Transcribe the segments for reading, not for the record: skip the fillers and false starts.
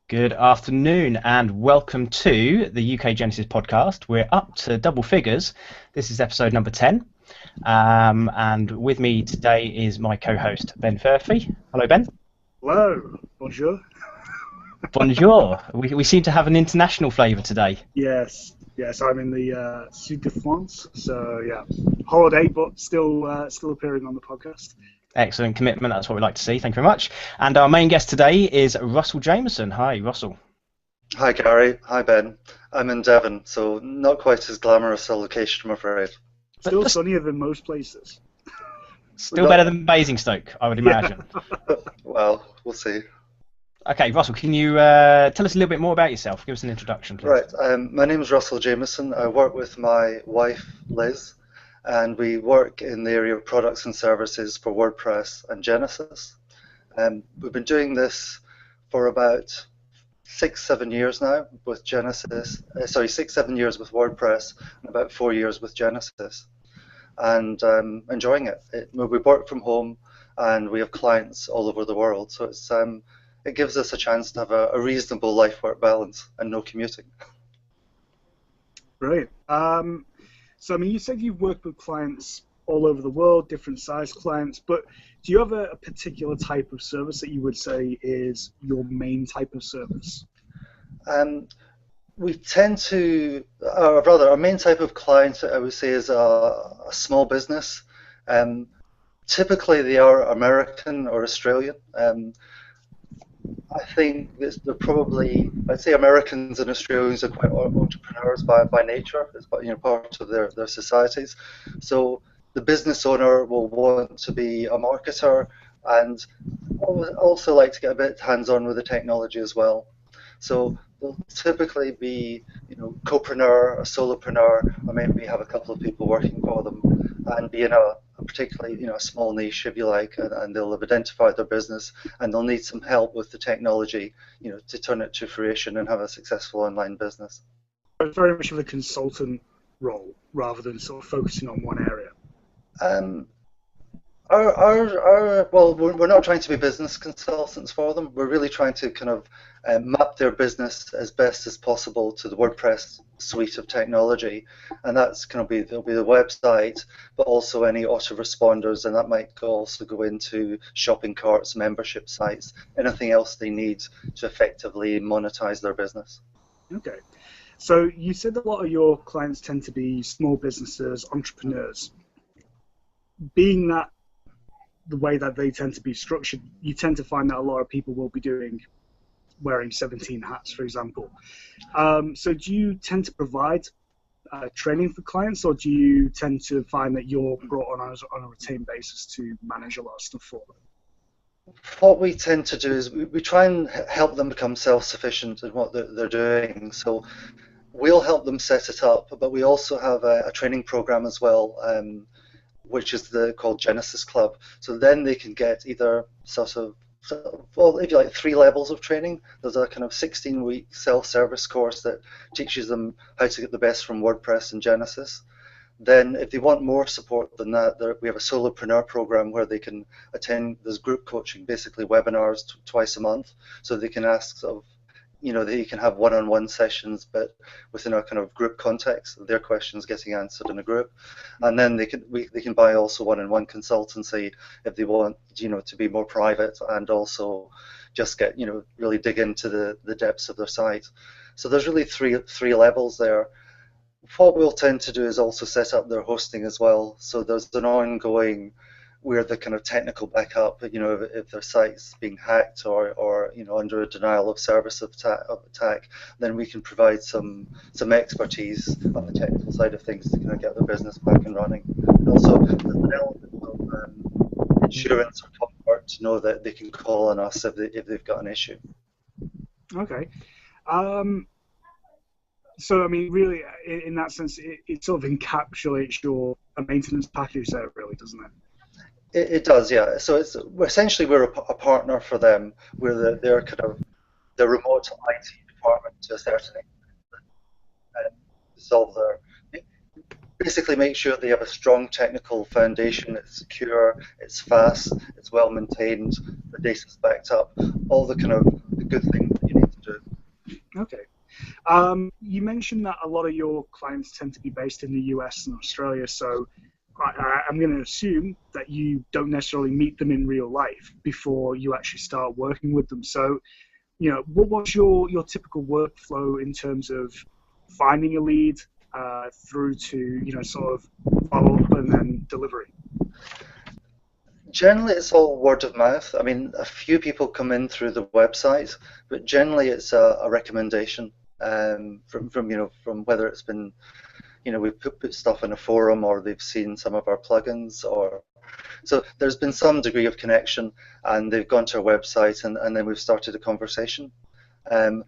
Good afternoon and welcome to the UK Genesis podcast. We're up to double figures. This is episode number 10. And with me today is my co-host, Ben Furphy. Hello, Ben. Hello, bonjour. Bonjour. We seem to have an international flavour today. Yes, I'm in the Sud de France, so yeah, holiday, but still appearing on the podcast. Excellent commitment. That's what we like to see. Thank you very much. And our main guest today is Russell Jamieson. Hi, Russell. Hi Gary, hi Ben. I'm in Devon, so not quite as glamorous a location, I'm afraid. Still sunnier than most places. Still better than Basingstoke, I would imagine. Well, we'll see. Okay, Russell, can you tell us a little bit more about yourself? Give us an introduction, please. Right, my name is Russell Jamieson. I work with my wife, Liz, and we work in the area of products and services for WordPress and Genesis. We've been doing this for about 6-7 years now with Genesis. 6-7 years with WordPress and about 4 years with Genesis, and enjoying it. We work from home and we have clients all over the world, so it gives us a chance to have a reasonable life-work balance and no commuting. Brilliant. So, I mean, you said you've worked with clients all over the world, different size clients, but do you have a particular type of service that you would say is your main type of service? We tend to, or rather, our main type of client, I would say, is a small business. Typically, they are American or Australian. I think they're probably, I'd say Americans and Australians are quite entrepreneurs by nature. It's part of their societies. So the business owner will want to be a marketer and also like to get a bit hands-on with the technology as well. So they'll typically be, copreneur, a solopreneur, or maybe have a couple of people working for them, and be in a particularly, a small niche, if you like, and they'll have identified their business, and they'll need some help with the technology, to turn it to fruition and have a successful online business. It's very much of a consultant role rather than sort of focusing on one area. Well, we're not trying to be business consultants for them. We're really trying to kind of map their business as best as possible to the WordPress suite of technology, and that's there'll be the website, but also any autoresponders, and that might also go into shopping carts, membership sites, anything else they need to effectively monetize their business. Okay, so you said a lot of your clients tend to be small businesses, entrepreneurs. Being that the way that they tend to be structured, you tend to find that a lot of people will be wearing 17 hats, for example. So do you tend to provide training for clients, or do you tend to find that you're brought on a retained basis to manage a lot of stuff for them? What we tend to do is we try and help them become self-sufficient in what they're doing. So we'll help them set it up, but we also have a training program as well, which is called Genesis Club. So then they can get either well, if you like, 3 levels of training. There's a kind of 16-week self-service course that teaches them how to get the best from WordPress and Genesis. Then if they want more support than that, we have a solopreneur program where they can attend this group coaching, basically webinars twice a month, so they can ask they can have one-on-one sessions, but within a kind of group context, their questions getting answered in a group, and then they can buy also one-on-one consultancy if they want, to be more private and also just get, really dig into the depths of their site. So there's really three levels there. What we'll tend to do is also set up their hosting as well. So there's an ongoing, we're the kind of technical backup, if their site's being hacked or under a denial of service attack, then we can provide some expertise on the technical side of things to kind of get their business back and running. And also, there's an element of insurance or comfort to know that they can call on us if they've got an issue. Okay. So, I mean, really, in that sense, it sort of encapsulates your maintenance package there, really, doesn't it? It does, yeah. So essentially we're a partner for them. We're their kind of the remote IT department to a certain extent, to solve basically make sure they have a strong technical foundation. It's secure, it's fast, it's well maintained, the data's backed up, all the kind of the good things that you need to do. Okay. You mentioned that a lot of your clients tend to be based in the US and Australia, so I'm going to assume that you don't necessarily meet them in real life before you actually start working with them. So, what's your typical workflow in terms of finding a lead through to, sort of follow up and then delivery? Generally, it's all word of mouth. I mean, a few people come in through the website, but generally it's a recommendation from whether it's been, we've put stuff in a forum or they've seen some of our plugins, or so there's been some degree of connection, and they've gone to our website, and then we've started a conversation, and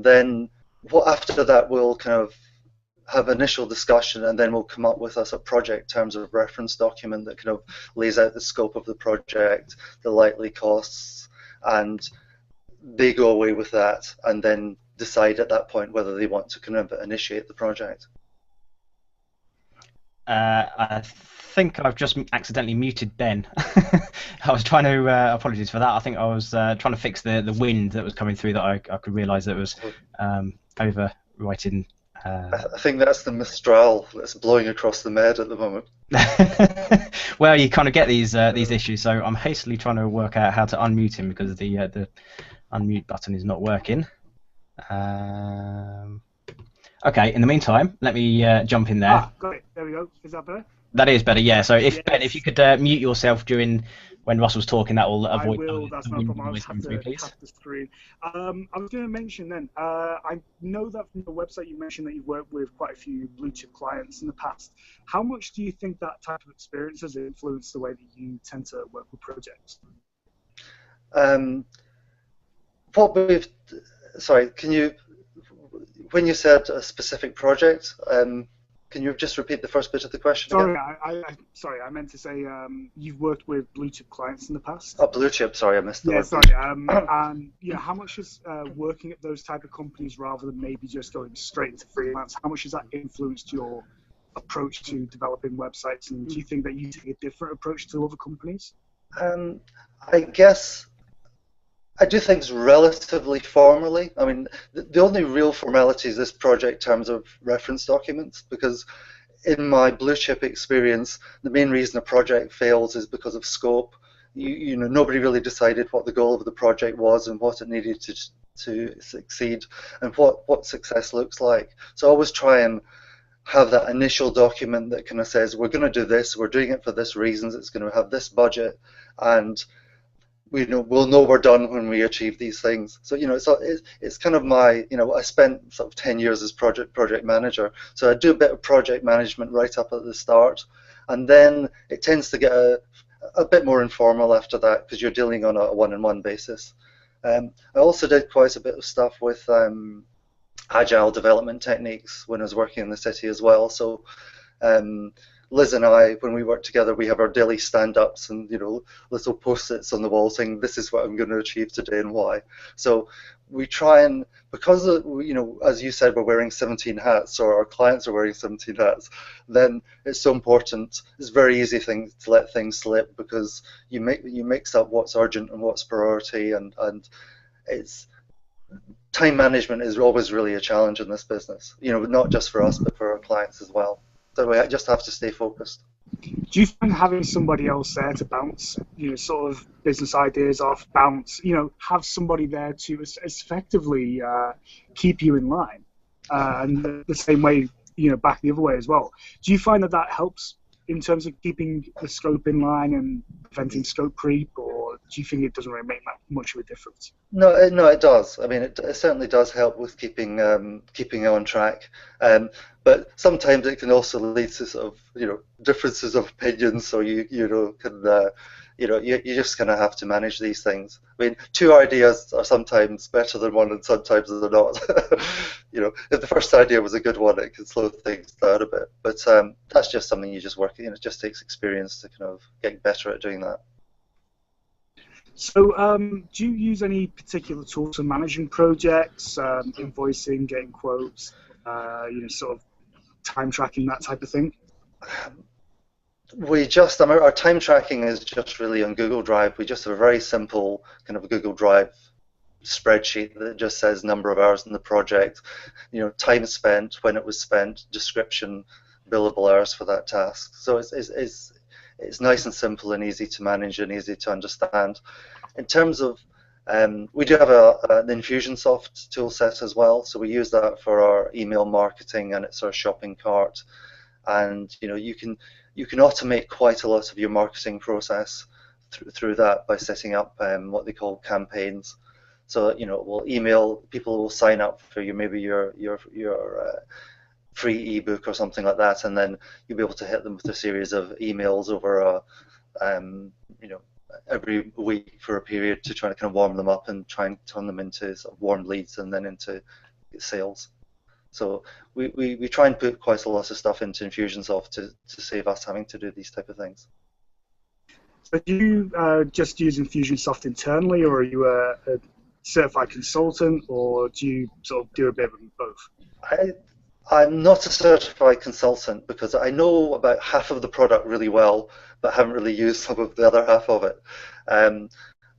then after that we'll kind of have initial discussion, and then we'll come up with a project terms of reference document that kind of lays out the scope of the project, the likely costs, and they go away with that and then decide at that point whether they want to kind of initiate the project. I think I've just accidentally muted Ben. I was trying to, apologies for that. I think I was trying to fix the wind that was coming through that I could realise that it was overwriting. I think that's the Mistral that's blowing across the Med at the moment. Well, you kind of get these issues, so I'm hastily trying to work out how to unmute him because the unmute button is not working. Okay, in the meantime, let me jump in there. Got it. There we go. Is that better? That is better, yeah. So Ben, if you could mute yourself during when Russell's talking, that will avoid. I will. That's no problem. I'll just have to please. tap the screen. I was going to mention then. I know that from the website you mentioned that you've worked with quite a few blue chip clients in the past. How much do you think that type of experience has influenced the way that you tend to work with projects? Sorry, can you? When you said a specific project, can you just repeat the first bit of the question again? Sorry, I meant to say you've worked with blue chip clients in the past. Oh, blue chip. Sorry, I missed the word. Sorry. And how much is working at those type of companies rather than maybe just going straight into freelance? How much has that influenced your approach to developing websites? And do you think that you take a different approach to other companies? I guess I do things relatively formally. I mean, the only real formality is this project terms of reference documents, because in my blue chip experience, the main reason a project fails is because of scope. Nobody really decided what the goal of the project was and what it needed to succeed and what success looks like. So I always try and have that initial document that kind of says, we're going to do this, we're doing it for this reasons, it's going to have this budget, and we'll know we're done when we achieve these things. So it's kind of my I spent sort of 10 years as project manager, so I do a bit of project management right up at the start, and then it tends to get a bit more informal after that because you're dealing on a one-on-one basis. I also did quite a bit of stuff with agile development techniques when I was working in the city as well. So Liz and I, when we work together, we have our daily stand-ups and little post-its on the wall saying this is what I'm going to achieve today and why. So we try and, because as you said, we're wearing 17 hats, or our clients are wearing 17 hats, then it's so important. It's very easy to let things slip because you mix up what's urgent and what's priority, and it's time management is always really a challenge in this business. Not just for us but for our clients as well. So we just have to stay focused. Do you find having somebody else there to bounce, sort of business ideas off, have somebody there to effectively keep you in line, and the same way, back the other way as well? Do you find that helps in terms of keeping the scope in line and preventing scope creep, or do you think it doesn't really make much of a difference? No, it does. I mean, it certainly does help with keeping on track. But sometimes it can also lead to sort of differences of opinions. So you just kind of have to manage these things. I mean, two ideas are sometimes better than one, and sometimes they're not. If the first idea was a good one, it can slow things down a bit. But that's just something you just work. It just takes experience to kind of get better at doing that. So, do you use any particular tools for managing projects, invoicing, getting quotes, sort of time tracking, that type of thing? Our time tracking is just really on Google Drive. We just have a very simple kind of Google Drive spreadsheet that just says number of hours in the project, time spent, when it was spent, description, billable hours for that task. So it's nice and simple and easy to manage and easy to understand. In terms of, we do have an Infusionsoft tool set as well, so we use that for our email marketing, and it's our shopping cart. And you can automate quite a lot of your marketing process through that by setting up what they call campaigns. So we'll email people, will sign up for maybe your free ebook or something like that, and then you'll be able to hit them with a series of emails over every week for a period to try to kind of warm them up and try and turn them into sort of warm leads and then into sales. So we try and put quite a lot of stuff into Infusionsoft to save us having to do these type of things. So do you just use Infusionsoft internally, or are you a certified consultant, or do you sort of do a bit of both? I'm not a certified consultant because I know about half of the product really well, but haven't really used some of the other half of it.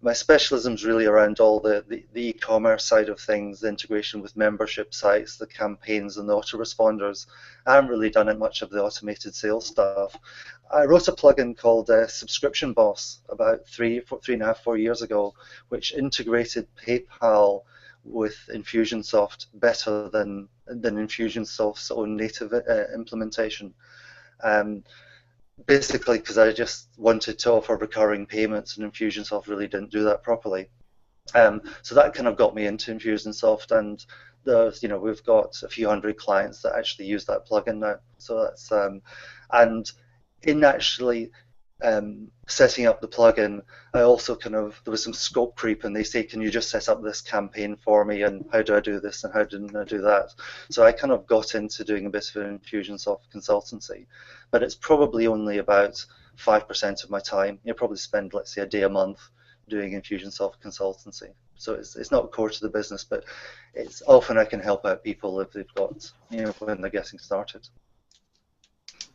My specialism is really around all the e-commerce side of things, the integration with membership sites, the campaigns and the autoresponders. I haven't really done much of the automated sales stuff. I wrote a plugin called Subscription Boss about 3.5, 4 years ago, which integrated PayPal with Infusionsoft better than Infusionsoft's own native implementation. Basically because I just wanted to offer recurring payments, and Infusionsoft really didn't do that properly. So that kind of got me into Infusionsoft, and we've got a few hundred clients that actually use that plugin now. So that's and in actually setting up the plugin, I also there was some scope creep, and they say, can you just set up this campaign for me, and how do I do this and how didn't I do that? So I kind of got into doing a bit of an Infusionsoft consultancy, but it's probably only about 5% of my time. You probably spend, let's say, a day a month doing Infusionsoft consultancy. So it's not core to the business, but it's often I can help out people if they've got, when they're getting started.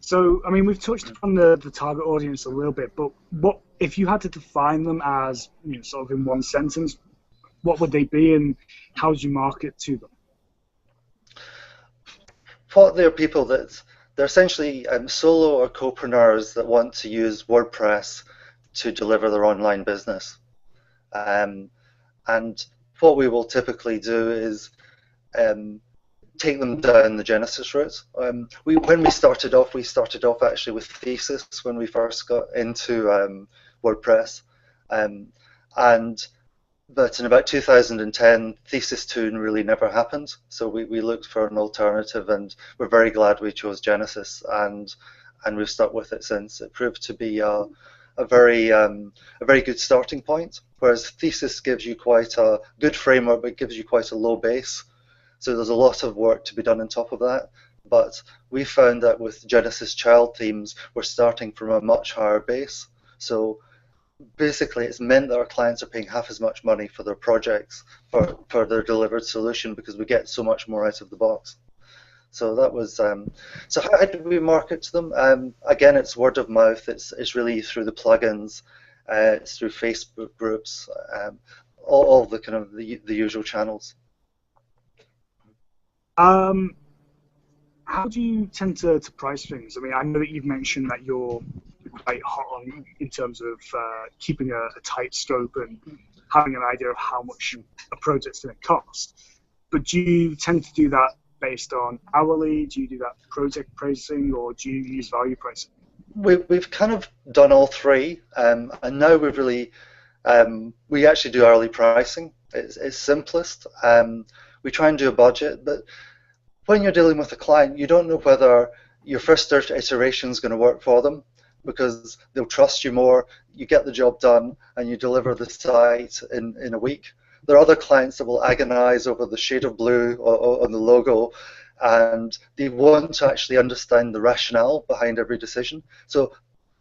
So, I mean, we've touched on the target audience a little bit, but what if you had to define them as, sort of in one sentence, what would they be, and how would you market to them? What they're people they're essentially solo or co-preneurs that want to use WordPress to deliver their online business. And what we will typically do is take them down the Genesis route. When we started off actually with Thesis when we first got into WordPress, but in about 2010, Thesis 2 really never happened. So we looked for an alternative, and we're very glad we chose Genesis, and we've stuck with it since. It proved to be a very good starting point, whereas Thesis gives you quite a good framework, but gives you quite a low base. So there's a lot of work to be done on top of that. But we found that with Genesis child themes, we're starting from a much higher base. So basically, it's meant that our clients are paying half as much money for their projects, for their delivered solution, because we get so much more out of the box. So that was. So how do we market to them? Again, it's word of mouth. It's really through the plugins. It's through Facebook groups. All the kind of the usual channels. How do you tend to price things? I mean, I know that you've mentioned that you're quite hot on in terms of keeping a tight scope and having an idea of how much a project's going to cost. But do you tend to do that based on hourly? Do you do that project pricing, or do you use value pricing? We've kind of done all three, and now we've really we actually do hourly pricing. It's simplest. We try and do a budget, but when you're dealing with a client, you don't know whether your first iteration is going to work for them, because they'll trust you more, you get the job done, and you deliver the site in a week. There are other clients that will agonize over the shade of blue on the logo, and they want to actually understand the rationale behind every decision. So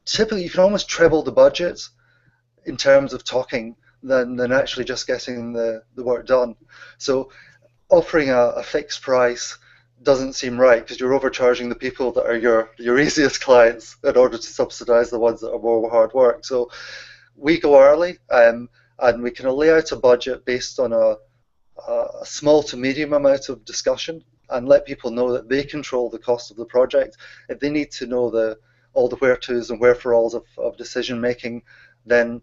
typically you can almost treble the budget in terms of talking than actually just getting the work done. So offering a fixed price doesn't seem right, because you're overcharging the people that are your easiest clients in order to subsidize the ones that are more hard work. So we go hourly. and we can lay out a budget based on a small to medium amount of discussion and let people know that they control the cost of the project. If they need to know all the where-tos and where-for-alls of decision making, then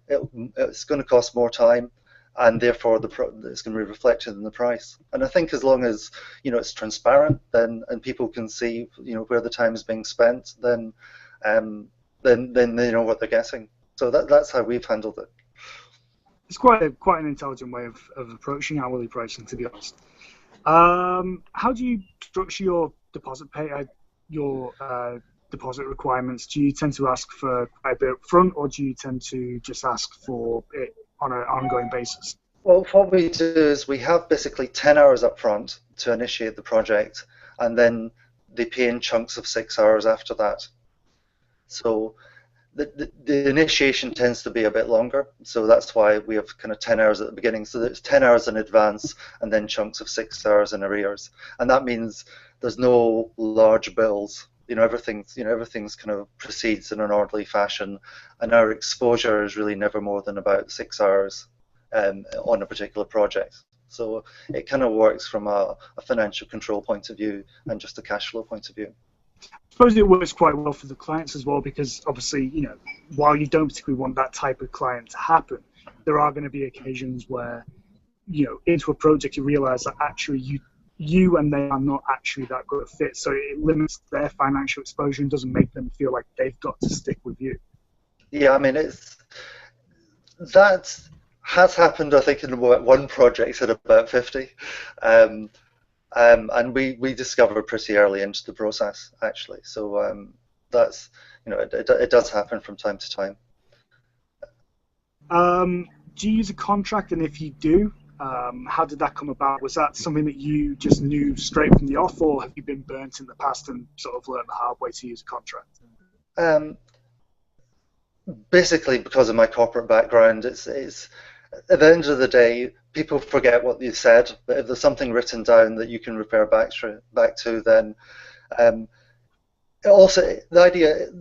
it's going to cost more time, and therefore it's going to be reflected in the price. And I think as long as it's transparent, then and people can see where the time is being spent, then they know what they're getting. So that's how we've handled it. It's quite an intelligent way of approaching hourly pricing, to be honest. How do you structure your deposit requirements? Do you tend to ask for quite a bit up front, or do you tend to just ask for it on an ongoing basis? Well, what we do is we have basically 10 hours up front to initiate the project, and then they pay in chunks of 6 hours after that. So the initiation tends to be a bit longer, so that's why we have kind of 10 hours at the beginning. So there's 10 hours in advance and then chunks of 6 hours in arrears, and that means there's no large bills. Everything's kind of proceeds in an orderly fashion, and our exposure is really never more than about 6 hours on a particular project. So it kind of works from a financial control point of view and just a cash flow point of view. I suppose it works quite well for the clients as well, because obviously, while you don't particularly want that type of client to happen, there are going to be occasions where, into a project you realize that actually you and they are not actually that good a fit, so it limits their financial exposure and doesn't make them feel like they've got to stick with you. Yeah, I mean, that has happened, I think, in one project at about 50. And we discovered pretty early into the process, actually. So that's it does happen from time to time. Do you use a contract, and if you do, how did that come about? Was that something that you just knew straight from the off, or have you been burnt in the past and sort of learned the hard way to use a contract? Basically, because of my corporate background, it's at the end of the day, people forget what you said, but if there's something written down that you can refer back to, then also the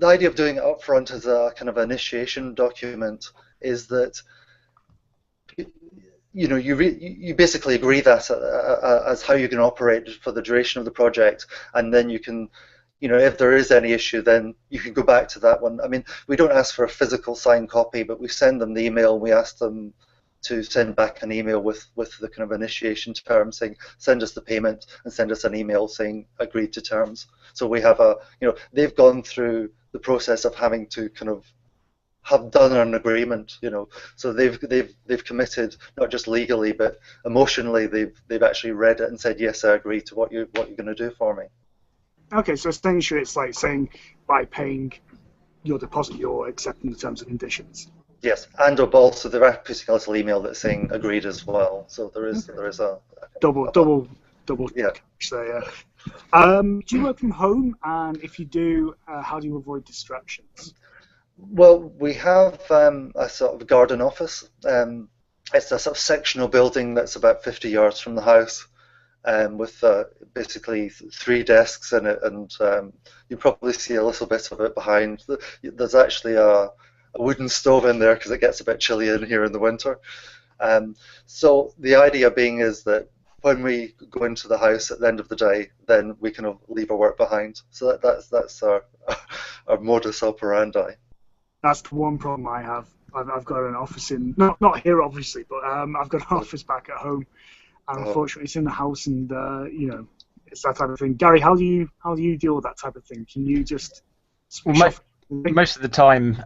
idea of doing it up front as a kind of initiation document is that you basically agree that as how you can operate for the duration of the project, and then you can, if there is any issue, then you can go back to that one. I mean, we don't ask for a physical signed copy, but we send them the email. We ask them to send back an email with the kind of initiation terms saying send us the payment, and send us an email saying agreed to terms. So we have they've gone through the process of having to kind of have done an agreement, so they've committed, not just legally but emotionally. They've actually read it and said, yes, I agree to what you're going to do for me. Okay, so essentially it's like saying by paying your deposit you're accepting the terms and conditions. Yes, and also they're putting a little email that's saying agreed as well. So there is a double. Yeah. So yeah. Do you work from home? And if you do, how do you avoid distractions? Well, we have a sort of garden office. It's a sort of sectional building that's about 50 yards from the house, with basically 3 desks in it, and you probably see a little bit of it behind. There's actually a wooden stove in there because it gets a bit chilly in here in the winter. So the idea being is that when we go into the house at the end of the day, then we can leave our work behind. So that's our modus operandi. That's the one problem I have. I've got an office in not here obviously, but I've got an office back at home, and unfortunately it's in the house, and it's that type of thing. Gary, how do you deal with that type of thing? Can you just switch off? Most of the time,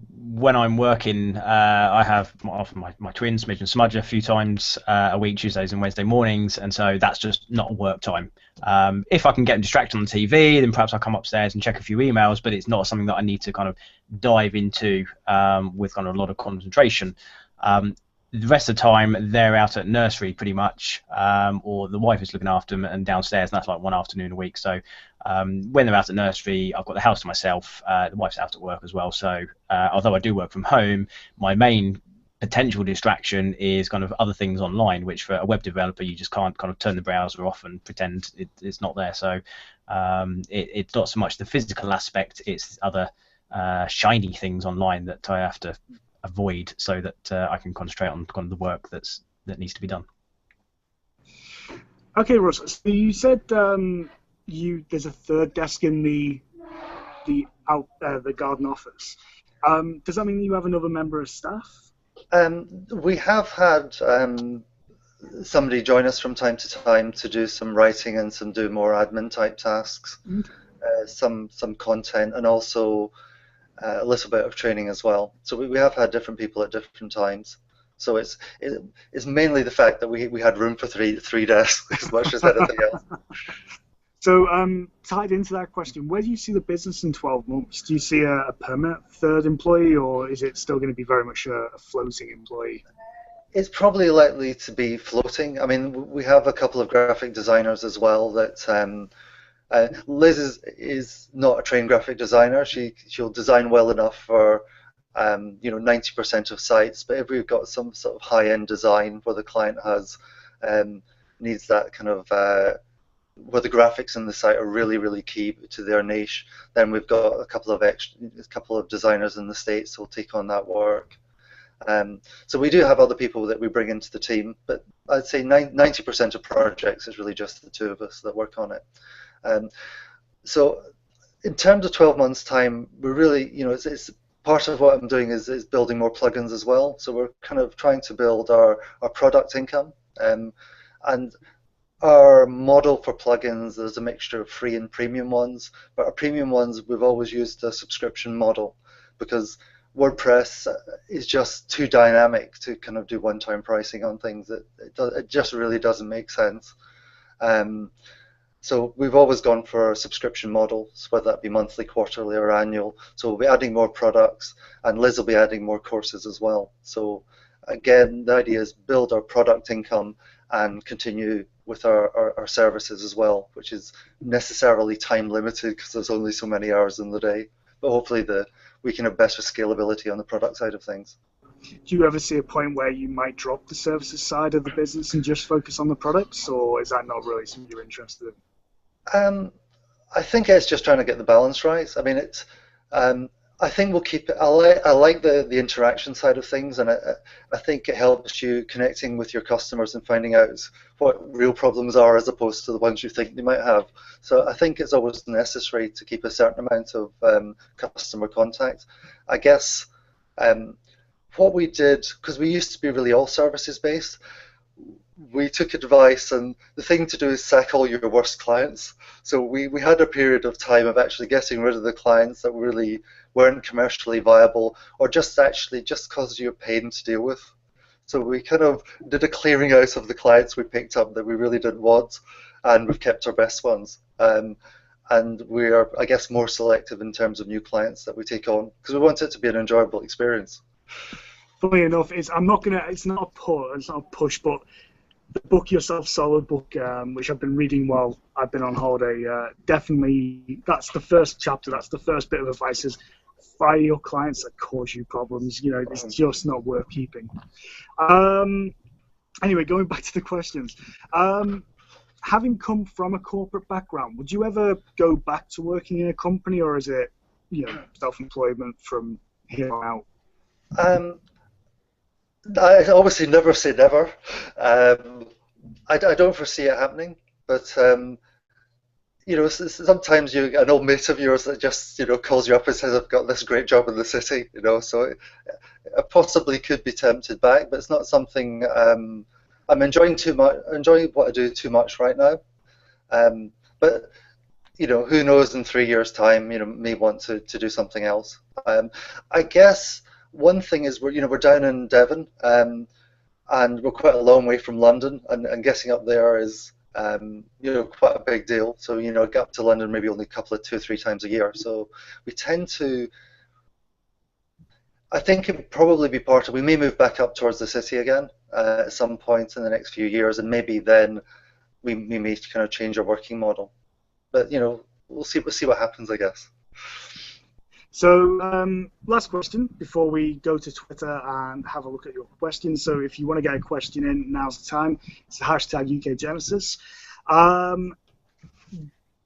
when I'm working, I have my twins, Midge and Smudge, a few times a week, Tuesdays and Wednesday mornings, and so that's just not work time. If I can get distracted on the TV, then perhaps I'll come upstairs and check a few emails, but it's not something that I need to kind of dive into with kind of a lot of concentration. The rest of the time, they're out at nursery pretty much, or the wife is looking after them and downstairs, and that's like one afternoon a week. So when they're out at nursery, I've got the house to myself. The wife's out at work as well. So although I do work from home, my main potential distraction is kind of other things online, which for a web developer, you just can't kind of turn the browser off and pretend it's not there. So it's not so much the physical aspect, it's other shiny things online that I have to a void so that I can concentrate on kind of the work that needs to be done. Okay, Russ. So you said there's a third desk in the garden office. Does that mean you have another member of staff? We have had somebody join us from time to time to do some writing and do more admin type tasks, some content, and also a little bit of training as well. So we have had different people at different times. So it's mainly the fact that we had room for three desks as much as anything else. So tied into that question, where do you see the business in 12 months? Do you see a permanent third employee, or is it still going to be very much a floating employee? It's probably likely to be floating. I mean, we have a couple of graphic designers as well. That Liz is not a trained graphic designer. She'll design well enough for 90% of sites. But if we've got some sort of high-end design where the client has needs that kind of where the graphics in the site are really, really key to their niche, then we've got a couple of designers in the States who'll take on that work. So we do have other people that we bring into the team, but I'd say 90% of projects is really just the two of us that work on it. So in terms of 12 months time, we're really, it's part of what I'm doing is building more plugins as well. So we're kind of trying to build our product income, and our model for plugins is a mixture of free and premium ones, but our premium ones, we've always used a subscription model because WordPress is just too dynamic to kind of do one-time pricing on things. It just really doesn't make sense. So we've always gone for subscription models, whether that be monthly, quarterly, or annual. So we'll be adding more products, and Liz will be adding more courses as well. So again, the idea is build our product income and continue with our services as well, which is necessarily time limited because there's only so many hours in the day. But hopefully we can have better scalability on the product side of things. Do you ever see a point where you might drop the services side of the business and just focus on the products, or is that not really something you're interested in? I think it's just trying to get the balance right. I mean, I think we'll keep it. I like the interaction side of things, and I think it helps you connecting with your customers and finding out what real problems are as opposed to the ones you think they might have. So I think it's always necessary to keep a certain amount of customer contact. I guess what we did, because we used to be really all services based, we took advice, and the thing to do is sack all your worst clients. So we had a period of time of actually getting rid of the clients that really weren't commercially viable, or just caused you a pain to deal with. So we kind of did a clearing out of the clients we picked up that we really didn't want, and we've kept our best ones. And we are, I guess, more selective in terms of new clients that we take on, because we want it to be an enjoyable experience. Funny enough, it's not a push, but the Book Yourself Solid book, which I've been reading while I've been on holiday, definitely, that's the first chapter, that's the first bit of advice, is fire your clients that cause you problems. It's just not worth keeping. Anyway, going back to the questions. Having come from a corporate background, would you ever go back to working in a company, or is it, self-employment from here on out? I obviously never say never. I don't foresee it happening, but sometimes an old mate of yours that just calls you up and says, "I've got this great job in the city," So I possibly could be tempted back, but it's not something I'm enjoying too much. Enjoying what I do too much right now, but who knows? In 3 years' time, may want to do something else. I guess. One thing is we're down in Devon, and we're quite a long way from London, and getting up there is quite a big deal. So get up to London maybe only a couple of 2 or 3 times a year. So we tend to. I think it would probably be part of. We may move back up towards the city again at some point in the next few years, and maybe then we may kind of change our working model. But we'll see what happens, I guess. So last question before we go to Twitter and have a look at your questions. So if you want to get a question in, now's the time. It's the hashtag UKGenesis.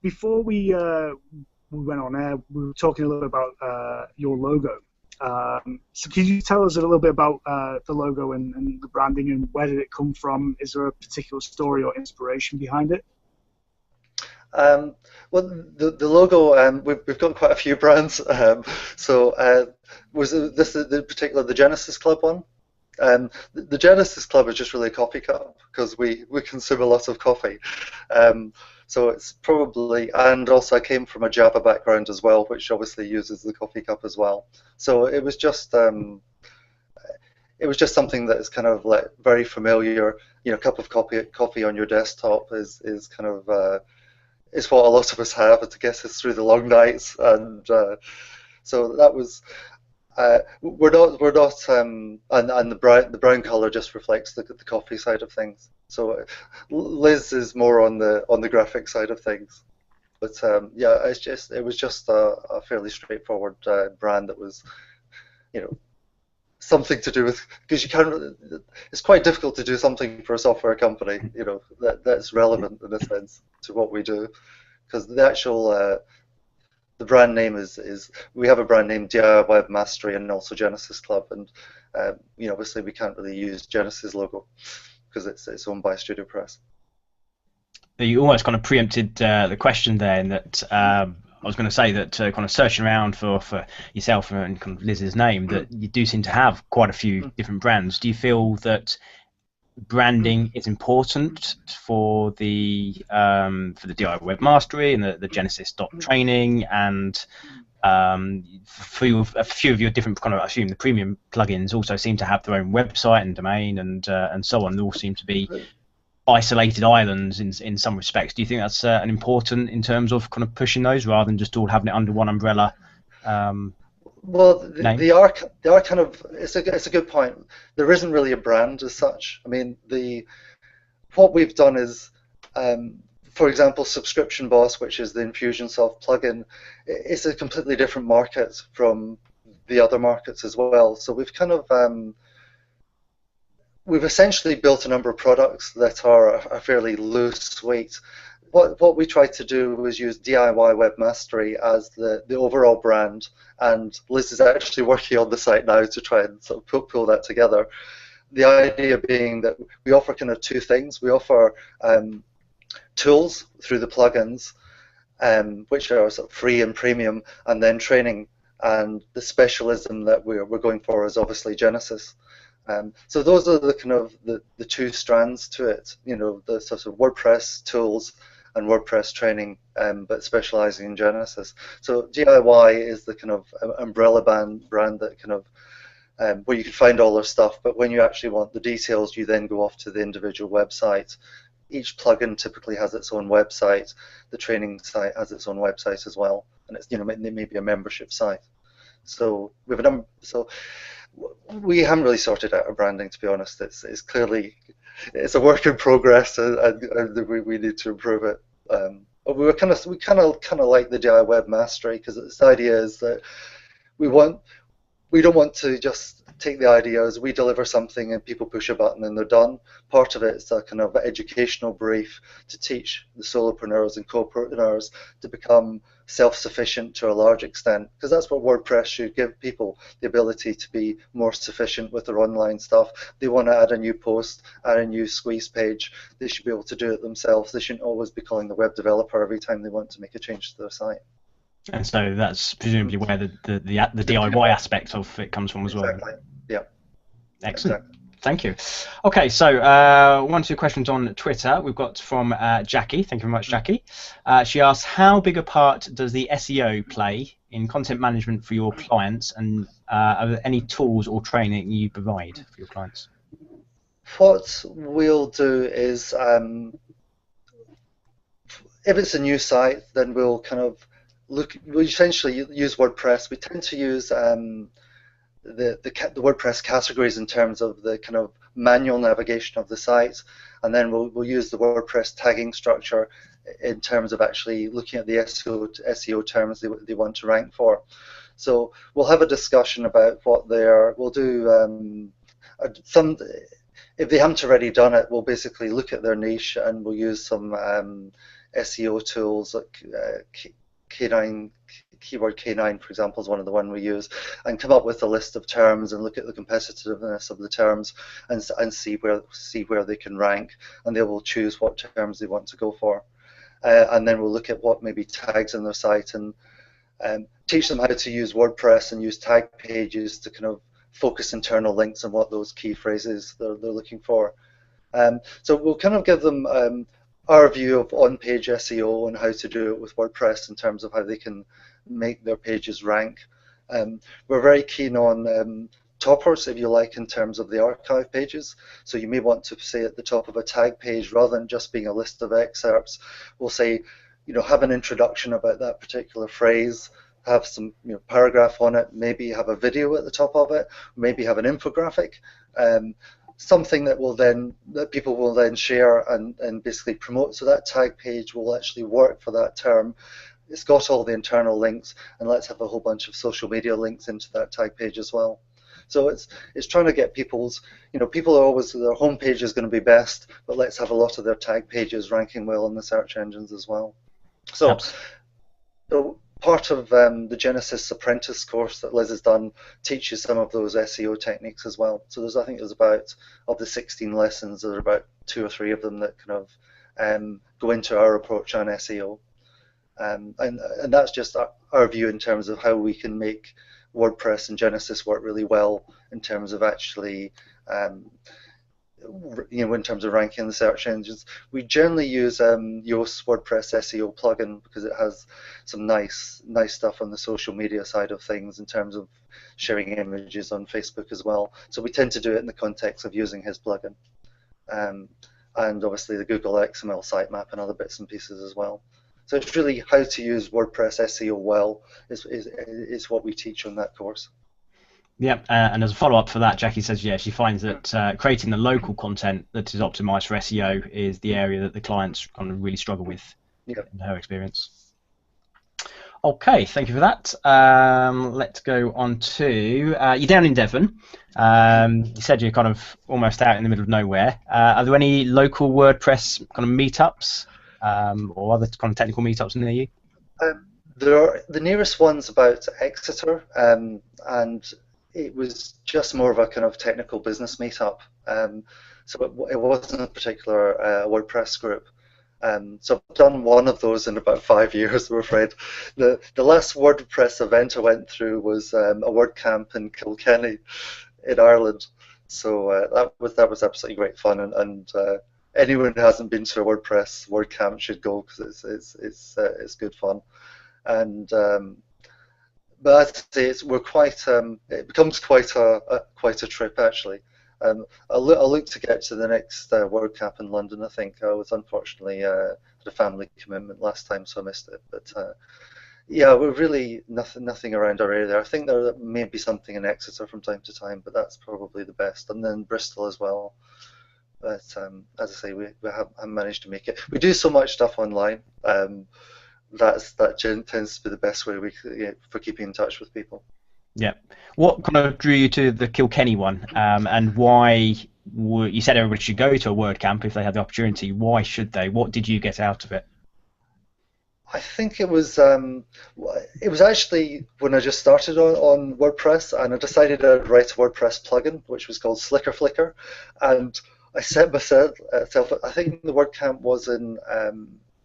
Before we went on air, we were talking a little bit about your logo. So can you tell us a little bit about the logo and the branding, and where did it come from? Is there a particular story or inspiration behind it? Well, the logo, we've got quite a few brands. Was this the particular the Genesis Club one? The Genesis Club is just really a coffee cup because we consume a lot of coffee. So it's probably, and also I came from a Java background as well, which obviously uses the coffee cup as well. So it was just something that is kind of like very familiar. You know, a cup of coffee on your desktop is kind of is what a lot of us have to get us through the long nights, and so that was. We're not, and the brown color just reflects the coffee side of things. So Liz is more on the graphic side of things, but yeah, it was just a fairly straightforward brand that was, you know, something to do with, because it's quite difficult to do something for a software company, you know, that's relevant in a sense to what we do, because the actual the brand name is we have a brand name, DIY Web Mastery, and also Genesis Club, and you know, obviously we can't really use Genesis logo because it's owned by Studio Press. You almost kind of preempted the question there, in that I was going to say that kind of searching around for yourself and kind of Liz's name, that you do seem to have quite a few different brands. Do you feel that branding is important for the DIY Web Mastery and the Genesis training, and for a few of your different kind of, I assume the premium plugins also seem to have their own website and domain and so on. They all seem to be isolated islands in some respects. Do you think that's an important in terms of kind of pushing those rather than just all having it under one umbrella? Well, they are kind of. It's a good point. There isn't really a brand as such. I mean, what we've done is, for example, Subscription Boss, which is the Infusionsoft plugin, it's a completely different market from the other markets as well. So we've kind of we've essentially built a number of products that are a fairly loose suite. What we tried to do was use DIY Web Mastery as the overall brand, and Liz is actually working on the site now to try and sort of pull that together. The idea being that we offer kind of two things. We offer tools through the plugins, which are sort of free and premium, and then training. And the specialism that we're going for is obviously Genesis. So those are the kind of the two strands to it. You know, the sort of WordPress tools and WordPress training, but specializing in Genesis. So DIY is the kind of umbrella brand that kind of where you can find all our stuff, but when you actually want the details, you then go off to the individual website. Each plugin typically has its own website. The training site has its own website as well, and it's, you know, it may be a membership site. So we have a number. So we haven't really sorted out our branding, to be honest. It's clearly a work in progress, and we need to improve it. But we kind of like the DIY Web Mastery, because the idea is that we don't want to just take the ideas, we deliver something and people push a button and they're done. Part of it is a kind of educational brief to teach the solopreneurs and co-preneurs to become self-sufficient to a large extent, because that's what WordPress should give people, the ability to be more sufficient with their online stuff. They want to add a new post, add a new squeeze page, they should be able to do it themselves. They shouldn't always be calling the web developer every time they want to make a change to their site. And so that's presumably where the DIY aspect of it comes from as well. Exactly. Yeah. Excellent. Exactly. Thank you. Okay, so one or two questions on Twitter. We've got from Jackie. Thank you very much, Jackie. She asks, how big a part does the SEO play in content management for your clients, and are there any tools or training you provide for your clients? What we'll do is, if it's a new site, then we'll kind of we essentially use WordPress. We tend to use the WordPress categories in terms of the kind of manual navigation of the site, and then we'll use the WordPress tagging structure in terms of actually looking at the SEO terms they want to rank for. So we'll have a discussion about what they are. We'll do some. If they haven't already done it, we'll basically look at their niche and we'll use some SEO tools like keyword K9, for example, is one of the one we use, and come up with a list of terms and look at the competitiveness of the terms and see where they can rank, and they will choose what terms they want to go for. And then we'll look at what maybe tags on their site and teach them how to use WordPress and use tag pages to kind of focus internal links on what those key phrases they're looking for. So we'll kind of give them our view of on-page SEO and how to do it with WordPress in terms of how they can make their pages rank. We're very keen on toppers, if you like, in terms of the archive pages. So you may want to say at the top of a tag page, rather than just being a list of excerpts, we'll say, have an introduction about that particular phrase, have some paragraph on it, maybe have a video at the top of it, maybe have an infographic, something that people will then share and basically promote. So that tag page will actually work for that term. It's got all the internal links, and let's have a whole bunch of social media links into that tag page as well. So it's trying to get people's, people are always, their home page is going to be best, but let's have a lot of their tag pages ranking well in the search engines as well. So part of the Genesis Apprentice course that Liz has done teaches some of those SEO techniques as well. So I think there's about, of the 16 lessons, there are about 2 or 3 of them that kind of go into our approach on SEO. And that's just our view in terms of how we can make WordPress and Genesis work really well in terms of actually in terms of ranking in the search engines. We generally use Yoast's WordPress SEO plugin because it has some nice stuff on the social media side of things in terms of sharing images on Facebook as well. So we tend to do it in the context of using his plugin. And obviously the Google XML sitemap and other bits and pieces as well. So it's really how to use WordPress SEO well is what we teach on that course. Yeah, and as a follow-up for that, Jackie says, she finds that creating the local content that is optimized for SEO is the area that the clients kind of really struggle with in her experience. Okay, thank you for that. Let's go on to, you're down in Devon. You said you're kind of almost out in the middle of nowhere. Are there any local WordPress kind of meetups or other kind of technical meetups near you? There are the nearest one's about Exeter, and it was just more of a kind of technical business meetup. So it wasn't a particular WordPress group. So I've done one of those in about 5 years, I'm afraid. The last WordPress event I went through was a WordCamp in Kilkenny in Ireland. So that was absolutely great fun, and anyone who hasn't been to a WordPress WordCamp should go because it's good fun. And but I'd say it becomes quite a trip actually. I'll look to get to the next WordCamp in London. I think I was unfortunately had a family commitment last time, so I missed it. But we're really nothing around our area there. I think there may be something in Exeter from time to time, but that's probably the best. And then Bristol as well. But as I say, we haven't managed to make it. We do so much stuff online. That tends to be the best way for keeping in touch with people. Yeah. What kind of drew you to the Kilkenny one, and why? You said everybody should go to a WordCamp if they had the opportunity. Why should they? What did you get out of it? I think it was actually when I just started on WordPress, and I decided I'd write a WordPress plugin, which was called Slicker Flicker, and I set myself. I think the WordCamp was in.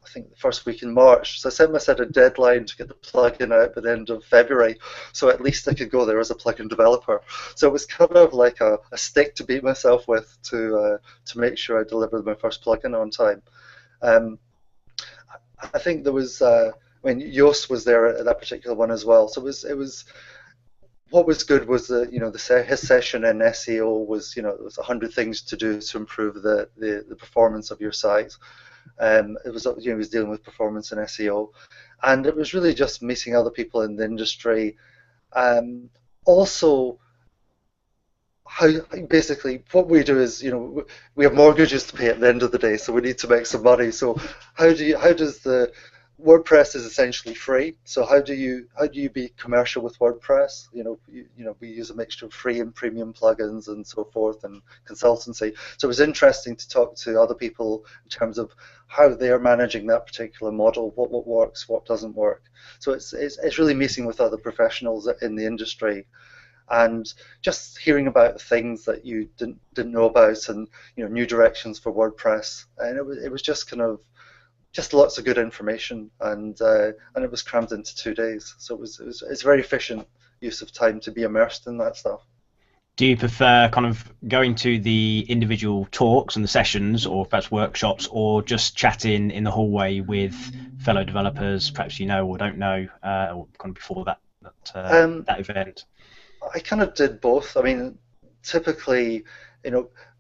I think the first week in March, so I set myself a deadline to get the plugin out by the end of February, so at least I could go there as a plugin developer. So it was kind of like a stick to beat myself with to make sure I delivered my first plugin on time. I think there was, Yoast was there at that particular one as well. So it was. What was good was that his session in SEO was there was 100 things to do to improve the performance of your site. It was he was dealing with performance in SEO, and it was really just meeting other people in the industry. Also, how basically what we do is we have mortgages to pay at the end of the day, so we need to make some money. So how does WordPress is essentially free. So how do you be commercial with WordPress? We use a mixture of free and premium plugins and so forth, and consultancy. So it was interesting to talk to other people in terms of how they are managing that particular model, what works, what doesn't work. So it's really meeting with other professionals in the industry, and just hearing about things that you didn't know about, and new directions for WordPress. And it was just kind of just lots of good information, and it was crammed into 2 days. So it's very efficient use of time to be immersed in that stuff. Do you prefer kind of going to the individual talks and the sessions, or perhaps workshops, or just chatting in the hallway with fellow developers, perhaps you know or don't know, or kind of before that event? I kind of did both. I mean, typically,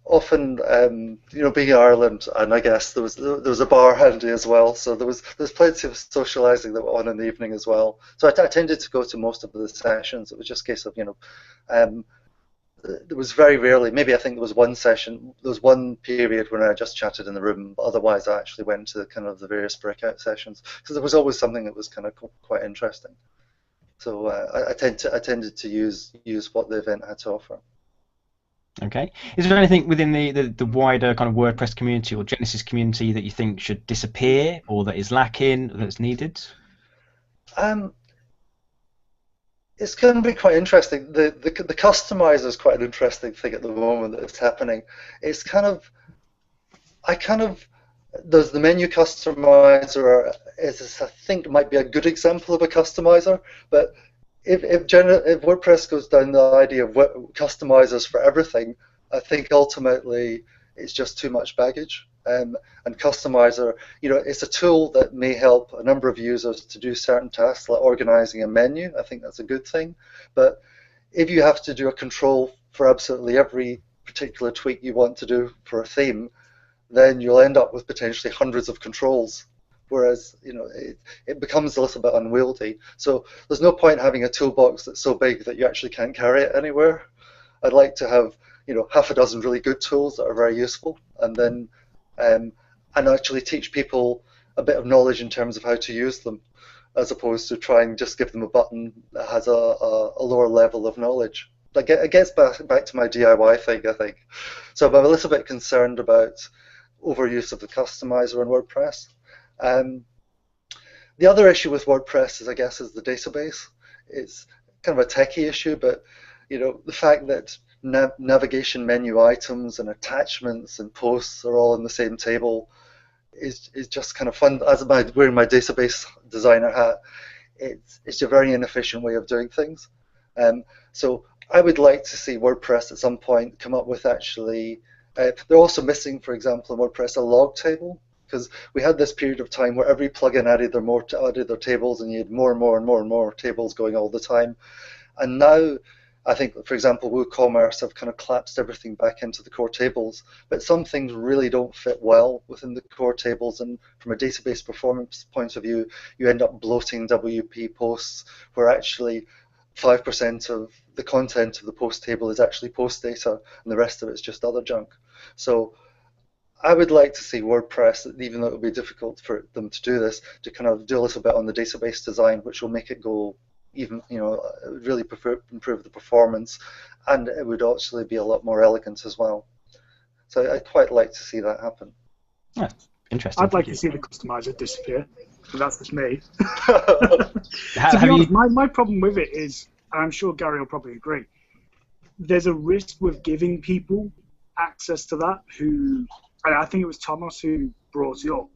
often, being in Ireland, and I guess there was a bar handy as well, so there's plenty of socialising that went on in the evening as well. So I tended to go to most of the sessions. It was just a case of, there was very rarely, maybe I think there was one session, there was one period when I just chatted in the room, but otherwise I actually went to kind of the various breakout sessions, because there was always something that was kind of quite interesting. So I tended to use what the event had to offer. Okay. Is there anything within the wider kind of WordPress community or Genesis community that you think should disappear, or that is lacking, that's needed? It's going to be quite interesting. The customizer is quite an interesting thing at the moment that's happening. It's there's the menu customizer I think might be a good example of a customizer, but if WordPress goes down the idea of customizers for everything, I think ultimately it's just too much baggage. And customizer, it's a tool that may help a number of users to do certain tasks, like organizing a menu. I think that's a good thing. But if you have to do a control for absolutely every particular tweak you want to do for a theme, then you'll end up with potentially hundreds of controls, whereas it becomes a little bit unwieldy. So there's no point having a toolbox that's so big that you actually can't carry it anywhere. I'd like to have half a dozen really good tools that are very useful, and then and actually teach people a bit of knowledge in terms of how to use them, as opposed to try and just give them a button that has a lower level of knowledge. It gets back to my DIY thing, I think. So I'm a little bit concerned about overuse of the customizer in WordPress. The other issue with WordPress is the database. It's kind of a techie issue, but the fact that navigation menu items and attachments and posts are all in the same table is just kind of fun. As wearing my database designer hat, it's a very inefficient way of doing things. So I would like to see WordPress at some point come up with actually. They're also missing, for example, in WordPress, a log table, because we had this period of time where every plugin added their tables, and you had more and more and more and more tables going all the time. And now, I think, for example, WooCommerce have kind of collapsed everything back into the core tables, but some things really don't fit well within the core tables, and from a database performance point of view, you end up bloating WP posts, where actually 5% of the content of the post table is actually post data, and the rest of it is just other junk. So I would like to see WordPress, even though it will be difficult for them to do this, to kind of do a little bit on the database design, which will make it go even, really improve the performance, and it would actually be a lot more elegant as well. So I'd quite like to see that happen. Yeah, interesting. I'd like to see the customizer disappear, but that's just me. To be honest, my problem with it is, and I'm sure Gary will probably agree, there's a risk with giving people access to that and I think it was Thomas who brought it up.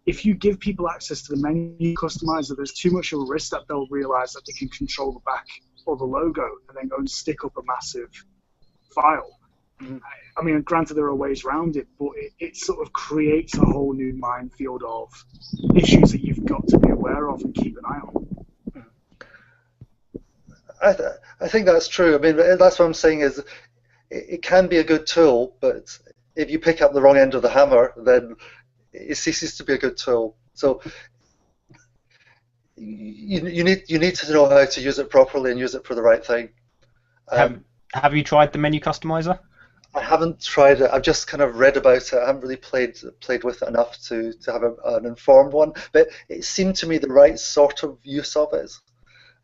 If you give people access to the menu customizer, there's too much of a risk that they'll realize that they can control the back or the logo and then go and stick up a massive file. I mean, granted, there are ways around it, but it sort of creates a whole new minefield of issues that you've got to be aware of and keep an eye on. I think that's true. I mean, that's what I'm saying is it can be a good tool, but if you pick up the wrong end of the hammer, then it ceases to be a good tool. So you need to know how to use it properly and use it for the right thing. Have you tried the menu customizer? I haven't tried it. I've just kind of read about it. I haven't really played with it enough to have an informed one. But it seemed to me the right sort of use of it.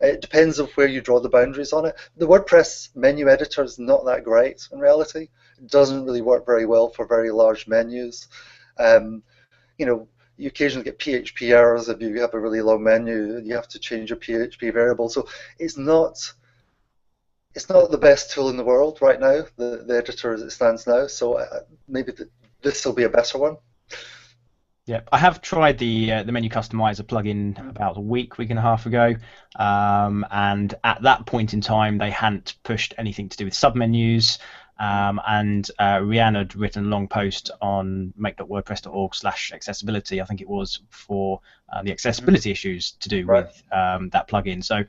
It depends on where you draw the boundaries on it. The WordPress menu editor is not that great in reality. It doesn't really work very well for very large menus. Um, you know, you occasionally get PHP errors if you have a really long menu. You have to change your PHP variable. So it's not the best tool in the world right now, the editor as it stands now. So maybe this will be a better one. Yeah, I have tried the menu customizer plugin about a week and a half ago, and at that point in time they hadn't pushed anything to do with submenus. And Rhiannon had written a long post on make.wordpress.org/accessibility, I think it was, for the accessibility issues to do with that plugin. So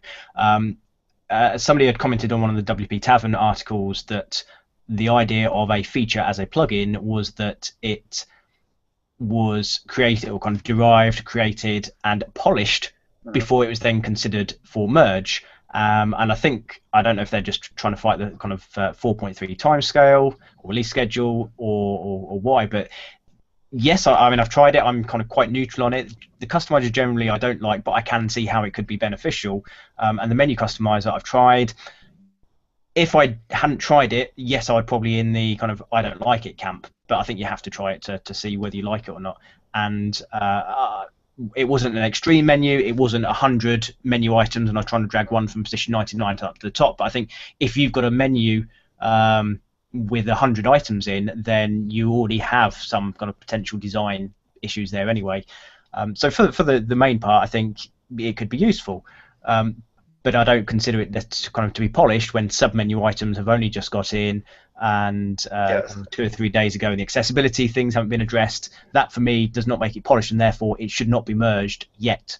somebody had commented on one of the WP Tavern articles that the idea of a feature as a plugin was that it was created, or kind of derived, created, and polished before it was then considered for merge. And I don't know if they're just trying to fight the kind of 4.3 timescale or release schedule or why, but yes, I mean, I've tried it. I'm kind of quite neutral on it. The customizer generally I don't like, but I can see how it could be beneficial. And the menu customizer I've tried. If I hadn't tried it, yes, I'd probably in the kind of I don't like it camp. But I think you have to try it to see whether you like it or not. And it wasn't an extreme menu. It wasn't 100 menu items, and I was trying to drag one from position 99 up to the top. But I think if you've got a menu with 100 items in, then you already have some kind of potential design issues there anyway. So for the main part, I think it could be useful. But I don't consider it kind of to be polished when sub-menu items have only just got in, and 2 or 3 days ago, and the accessibility things haven't been addressed. That for me does not make it polished, and therefore it should not be merged yet.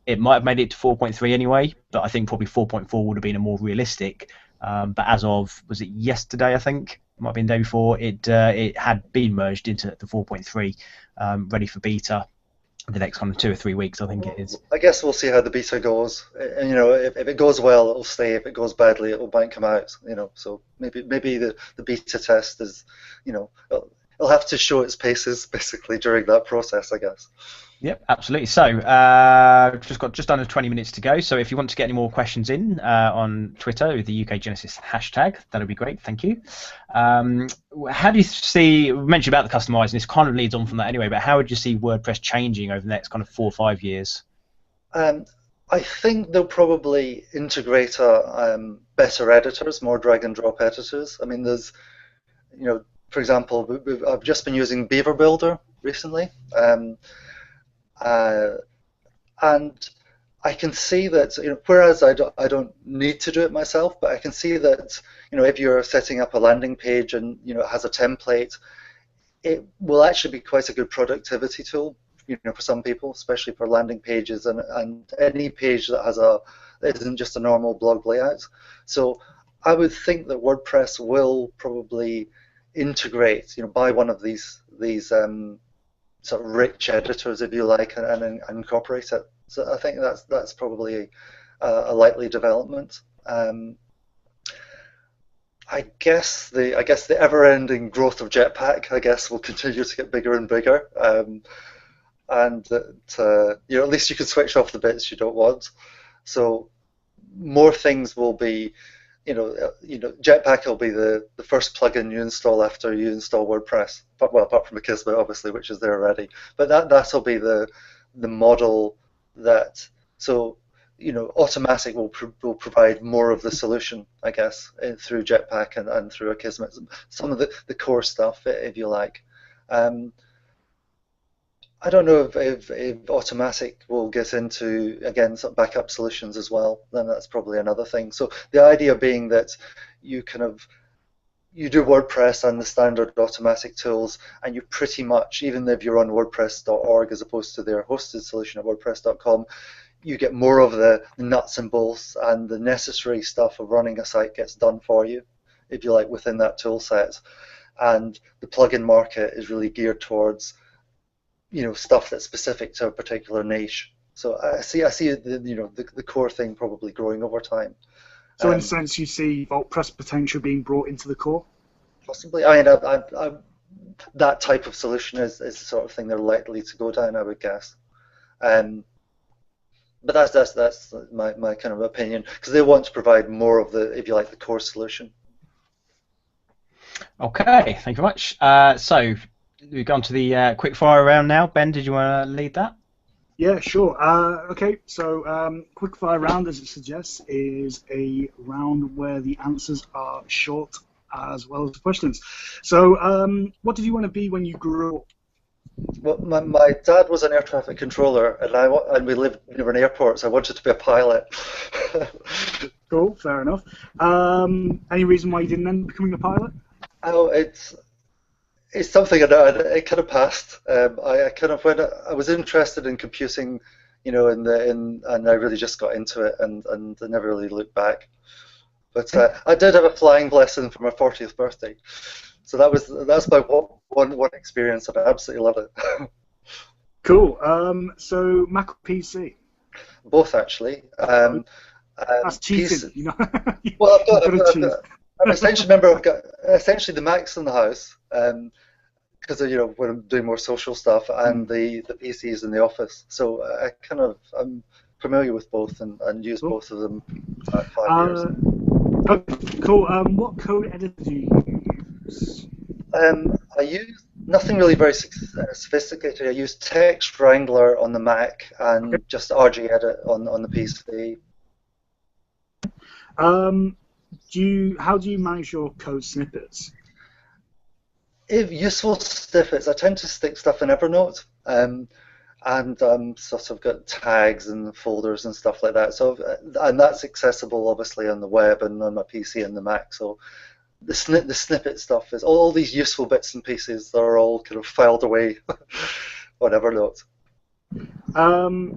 It might have made it to 4.3 anyway, but I think probably 4.4 would have been a more realistic. But as of, was it yesterday? I think it might have been the day before. It had been merged into the 4.3, ready for beta. The next kind of 2 or 3 weeks, I think it is. I guess we'll see how the beta goes. And, if it goes well, it'll stay. If it goes badly, it might come out. So maybe the beta test is, it'll have to show its paces basically during that process, I guess. Yep, absolutely. So just got just under 20 minutes to go. So if you want to get any more questions in on Twitter with the UK Genesis hashtag, that would be great. Thank you. How do you see? We mentioned about the customizing. This kind of leads on from that anyway. But how would you see WordPress changing over the next kind of 4 or 5 years? I think they'll probably integrate better editors, more drag and drop editors. I mean, there's, for example, I've just been using Beaver Builder recently. And I can see that, whereas I don't need to do it myself, but I can see that, if you're setting up a landing page and, it has a template, it will actually be quite a good productivity tool, for some people, especially for landing pages and any page that isn't just a normal blog layout. So I would think that WordPress will probably integrate, buy one of these sort of rich editors, if you like, and incorporate it. So I think that's probably a likely development. I guess the ever-ending growth of Jetpack, I guess, will continue to get bigger and bigger, and that at least you can switch off the bits you don't want. So more things will be. Jetpack will be the first plugin you install after you install WordPress. Well, apart from Akismet, obviously, which is there already. But that'll be the model that. So, Automatic will provide more of the solution, I guess, through Jetpack and through Akismet. Some of the core stuff, if you like. I don't know if Automatic will get into, again, some backup solutions as well. Then that's probably another thing. So the idea being that you do WordPress and the standard Automatic tools, and you pretty much, even if you're on WordPress.org as opposed to their hosted solution at WordPress.com, you get more of the nuts and bolts, and the necessary stuff of running a site gets done for you, if you like, within that tool set. And the plugin market is really geared towards stuff that's specific to a particular niche. So I see the core thing probably growing over time. So in a sense, you see WordPress potential being brought into the core? Possibly. I mean, that type of solution is the sort of thing they're likely to go down, I would guess. Um, but that's my kind of opinion, because they want to provide more of the, if you like, the core solution. Okay, thank you very much. So we've gone to the quick fire round now. Ben, did you want to lead that? Yeah, sure. Okay, so quickfire round, as it suggests, is a round where the answers are short as well as the questions. So, what did you want to be when you grew up? Well, my dad was an air traffic controller, and we lived near an airport, so I wanted to be a pilot. Cool, fair enough. Any reason why you didn't end up becoming a pilot? Oh, it's something it kind of passed. I kind of when I was interested in computing, and I really just got into it, and I never really looked back. But I did have a flying lesson for my 40th birthday, so that's my one experience, and I absolutely love it. Cool. So Mac or PC? Both actually. That's cheating, you know. Well, You've got to choose. I'm essentially remember I've got essentially the Macs in the house, because when I'm doing more social stuff, and the PCs in the office. So I'm familiar with both and use Cool. both of them for 5 years. Okay, cool. What code editor do you use? I use nothing really very sophisticated. I use Text Wrangler on the Mac and Okay. just RGEdit on the PC. How do you manage your code snippets? If useful snippets, I tend to stick stuff in Evernote, and sort of got tags and folders and stuff like that. So, and that's accessible obviously on the web and on my PC and the Mac. So, the snippet stuff is all these useful bits and pieces that are all kind of filed away on Evernote.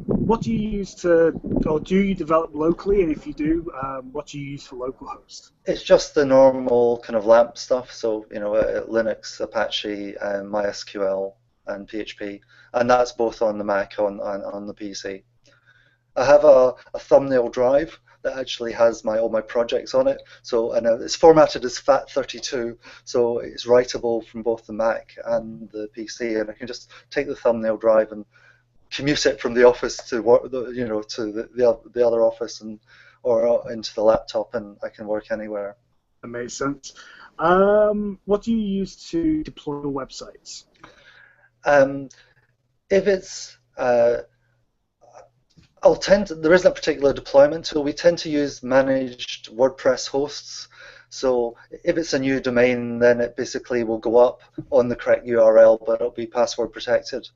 What do you use or do you develop locally? And if you do, what do you use for localhost? It's just the normal kind of LAMP stuff. So, Linux, Apache, MySQL, and PHP, and that's both on the Mac on the PC. I have a thumbnail drive that actually has all my projects on it. So, and it's formatted as FAT32, so it's writable from both the Mac and the PC, and I can just take the thumbnail drive and commute it from the office to work, to the other office or into the laptop, and I can work anywhere. That makes sense. What do you use to deploy your websites? If it's there isn't a particular deployment tool. We tend to use managed WordPress hosts. So if it's a new domain, then it basically will go up on the correct URL, but it'll be password protected.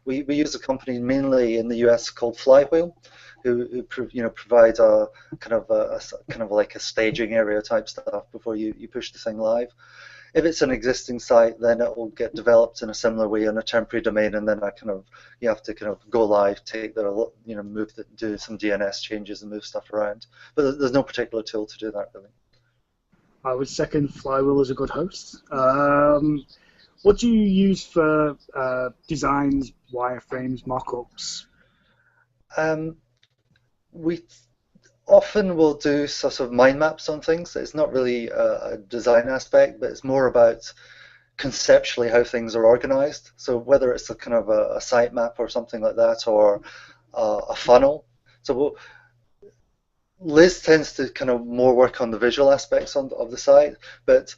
We use a company mainly in the US called Flywheel, who provide a kind of like a staging area type stuff before you push the thing live. If it's an existing site, then it will get developed in a similar way on a temporary domain, and then you have to kind of go live, do some DNS changes and move stuff around. But there's no particular tool to do that really. I would second Flywheel as a good host. What do you use for designs, wireframes, mock-ups? We often will do sort of mind maps on things. It's not really a design aspect, but it's more about conceptually how things are organized. So whether it's a kind of a site map or something like that, or a funnel. So Liz tends to kind of more work on the visual aspects of the site, but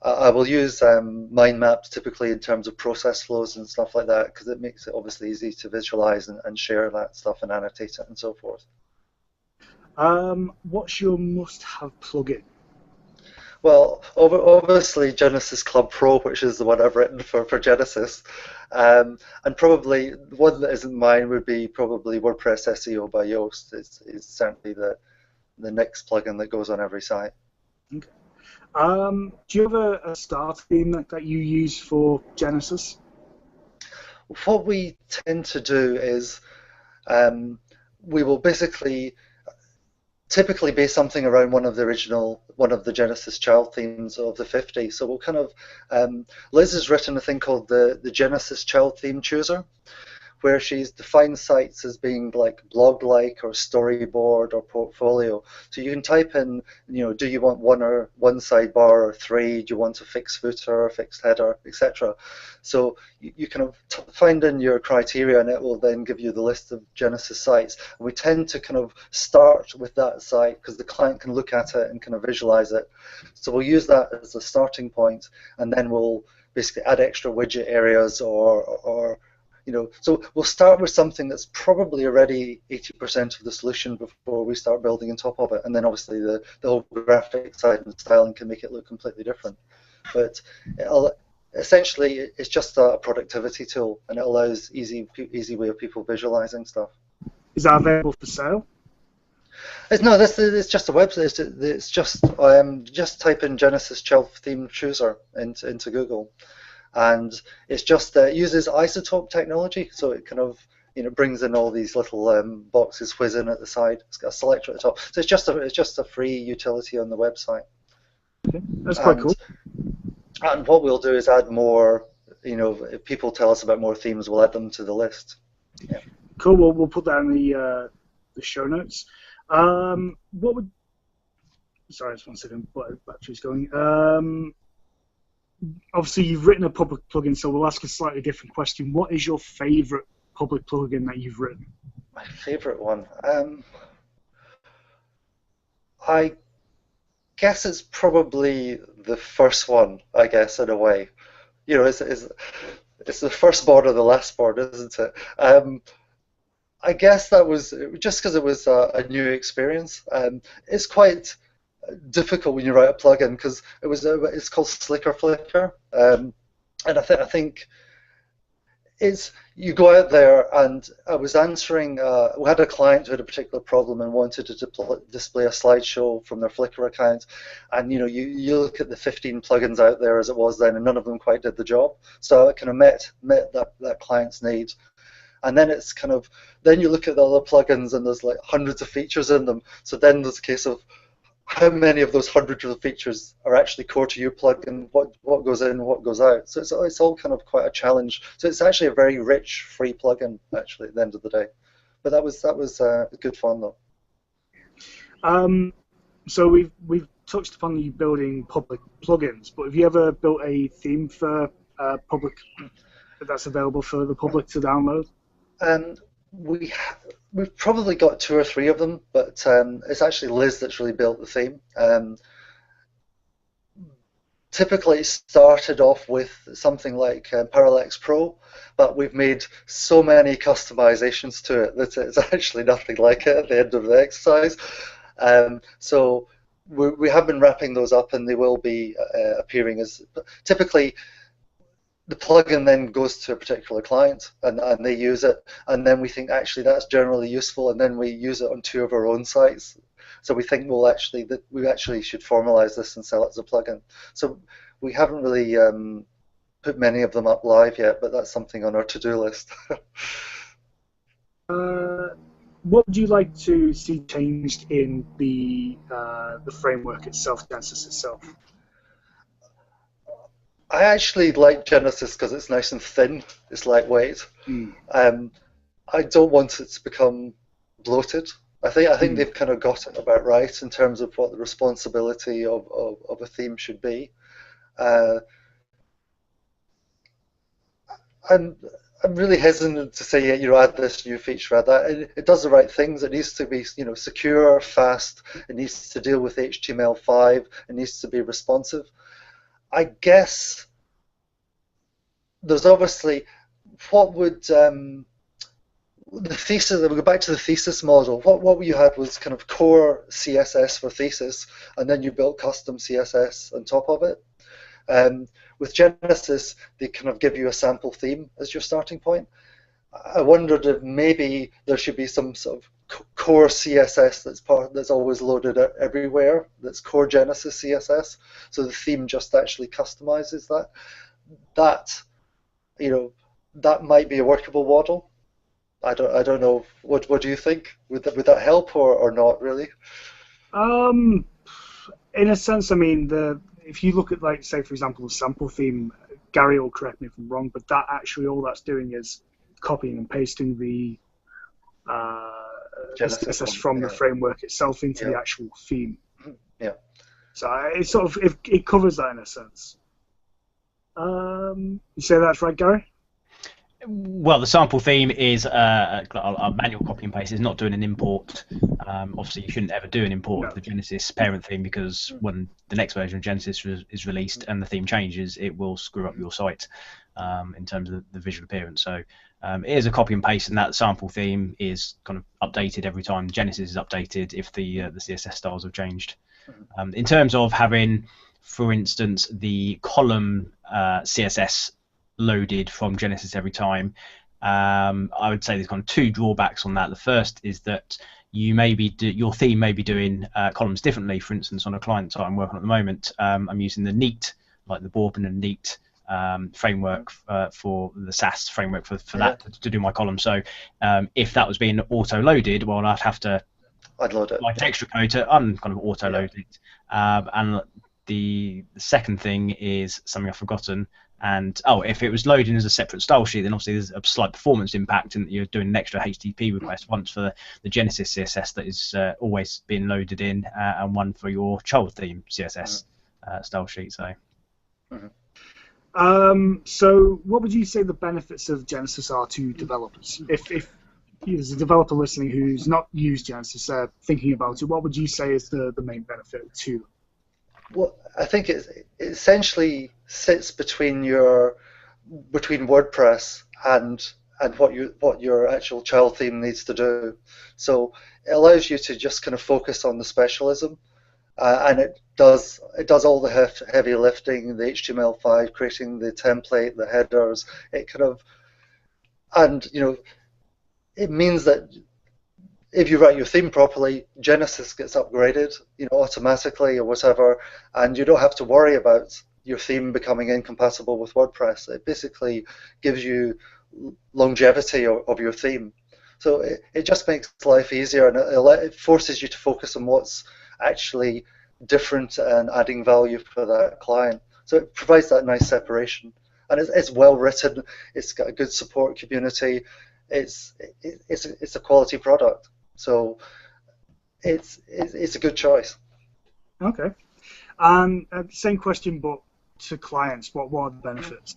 I will use mind maps typically in terms of process flows and stuff like that, because it makes it obviously easy to visualize and share that stuff and annotate it and so forth. What's your must-have plugin? Well, obviously Genesis Club Pro, which is the one I've written for Genesis, and probably the one that isn't mine would be probably WordPress SEO by Yoast. It's certainly the next plugin that goes on every site. Okay. Do you have a start theme that you use for Genesis? What we tend to do is we will typically base something around one of the Genesis child themes of the 50s. So we'll kind of, Liz has written a thing called the Genesis child theme chooser, where she's defined sites as being like blog-like or storyboard or portfolio. So you can type in, do you want one sidebar or three? Do you want a fixed footer, a fixed header, etc. So you kind of find in your criteria, and it will then give you the list of Genesis sites. And we tend to kind of start with that site because the client can look at it and kind of visualize it. So we'll use that as a starting point, and then we'll basically add extra widget areas or so we'll start with something that's probably already 80% of the solution before we start building on top of it, and then obviously the whole graphic side and styling can make it look completely different. But essentially, it's just a productivity tool, and it allows easy way of people visualizing stuff. Is that available for sale? It's just a website. It's just type in Genesis Shelf Theme Chooser into Google, and it's just uses isotope technology, so it kind of brings in all these little boxes whiz in at the side. It's got a selector at the top, so it's just a free utility on the website. Okay, that's quite cool. And what we'll do is add more. If people tell us about more themes, we'll add them to the list. Yeah. Cool. Well, we'll put that in the show notes. Sorry, just 1 second. Battery's going. Obviously, you've written a public plugin, so we'll ask a slightly different question. What is your favorite public plugin that you've written? My favorite one. I guess it's probably the first one. I guess in a way, it's the first board or the last board, isn't it? I guess that was just because it was a new experience. It's quite difficult when you write a plugin because it's called Slicker Flicker, and I think you go out there, and I was answering. We had a client who had a particular problem and wanted to display a slideshow from their Flickr account, and you look at the 15 plugins out there as it was then, and none of them quite did the job. So I kind of met that client's need. And then then you look at the other plugins, and there's like hundreds of features in them. So then there's a case of how many of those hundreds of features are actually core to your plugin, what goes in, what goes out. So it's all kind of quite a challenge. So it's actually a very rich free plugin actually at the end of the day. But that was good fun though. So we've touched upon you building public plugins, but have you ever built a theme for public that's available for the public to download? We've probably got 2 or 3 of them, but it's actually Liz that's really built the theme. Typically, it started off with something like Parallax Pro, but we've made so many customizations to it that it's actually nothing like it at the end of the exercise. So we have been wrapping those up, and they will be appearing as typically. The plugin then goes to a particular client, and they use it, and then we think actually that's generally useful, and then we use it on 2 of our own sites. So we think we actually should formalize this and sell it as a plugin. So we haven't really put many of them up live yet, but that's something on our to-do list. What would you like to see changed in the framework itself, Genesis itself? I actually like Genesis because it's nice and thin. It's lightweight. I don't want it to become bloated. I think they've kind of got it about right in terms of what the responsibility of a theme should be. I'm really hesitant to say, add this new feature, add that. It does the right things. It needs to be, secure, fast. It needs to deal with HTML5. It needs to be responsive. I guess there's obviously what would the thesis. We go back to the thesis model. What you had was kind of core CSS for thesis, and then you built custom CSS on top of it. With Genesis, they kind of give you a sample theme as your starting point. I wondered if maybe there should be some sort of core CSS that's always loaded everywhere. That's core Genesis CSS. So the theme just actually customizes that. That might be a workable model. I don't know. What do you think? Would that help or not really? In a sense, I mean, if you look at, like, say for example, the sample theme, Gary will correct me if I'm wrong, but that actually all that's doing is copying and pasting the Genesis CSS from the framework itself into the actual theme. Yeah. So it sort of it covers that in a sense. You say that's right, Gary? Well, the sample theme is a manual copy and paste. It's not doing an import. Obviously, you shouldn't ever do an import of the Genesis parent theme, because when the next version of Genesis is released and the theme changes, it will screw up your site in terms of the visual appearance. So it is a copy and paste, and that sample theme is kind of updated every time Genesis is updated if the CSS styles have changed. In terms of having, for instance, the column CSS loaded from Genesis every time, I would say there's kind of two drawbacks on that. The first is that you your theme may be doing columns differently. For instance, on a client site I'm working on at the moment, I'm using the Neat, like the Bourbon and Neat framework for the SAS framework for that to do my column. So if that was being auto-loaded, well, I'd have to load it, like extra code to kind of auto-load it. And the second thing is something I've forgotten. And if it was loading as a separate style sheet, then obviously there's a slight performance impact in that you're doing an extra HTTP request, once for the Genesis CSS that is always being loaded in, and one for your child theme CSS style sheet. So. So what would you say the benefits of Genesis are to developers? If there's a developer listening who's not used Genesis, thinking about it, what would you say is the main benefit to? Well, I think it essentially sits between WordPress and what your actual child theme needs to do. So it allows you to just kind of focus on the specialism, and it does all the heavy lifting, the HTML5, creating the template, the headers. It kind of, and it means that if you write your theme properly, Genesis gets upgraded, automatically or whatever, and you don't have to worry about your theme becoming incompatible with WordPress. It basically gives you longevity of your theme. So it just makes life easier, and it forces you to focus on what's actually different and adding value for that client. So it provides that nice separation, and it's well written. It's got a good support community. It's a quality product. So it's a good choice. Okay. Same question, but to clients, what are the benefits?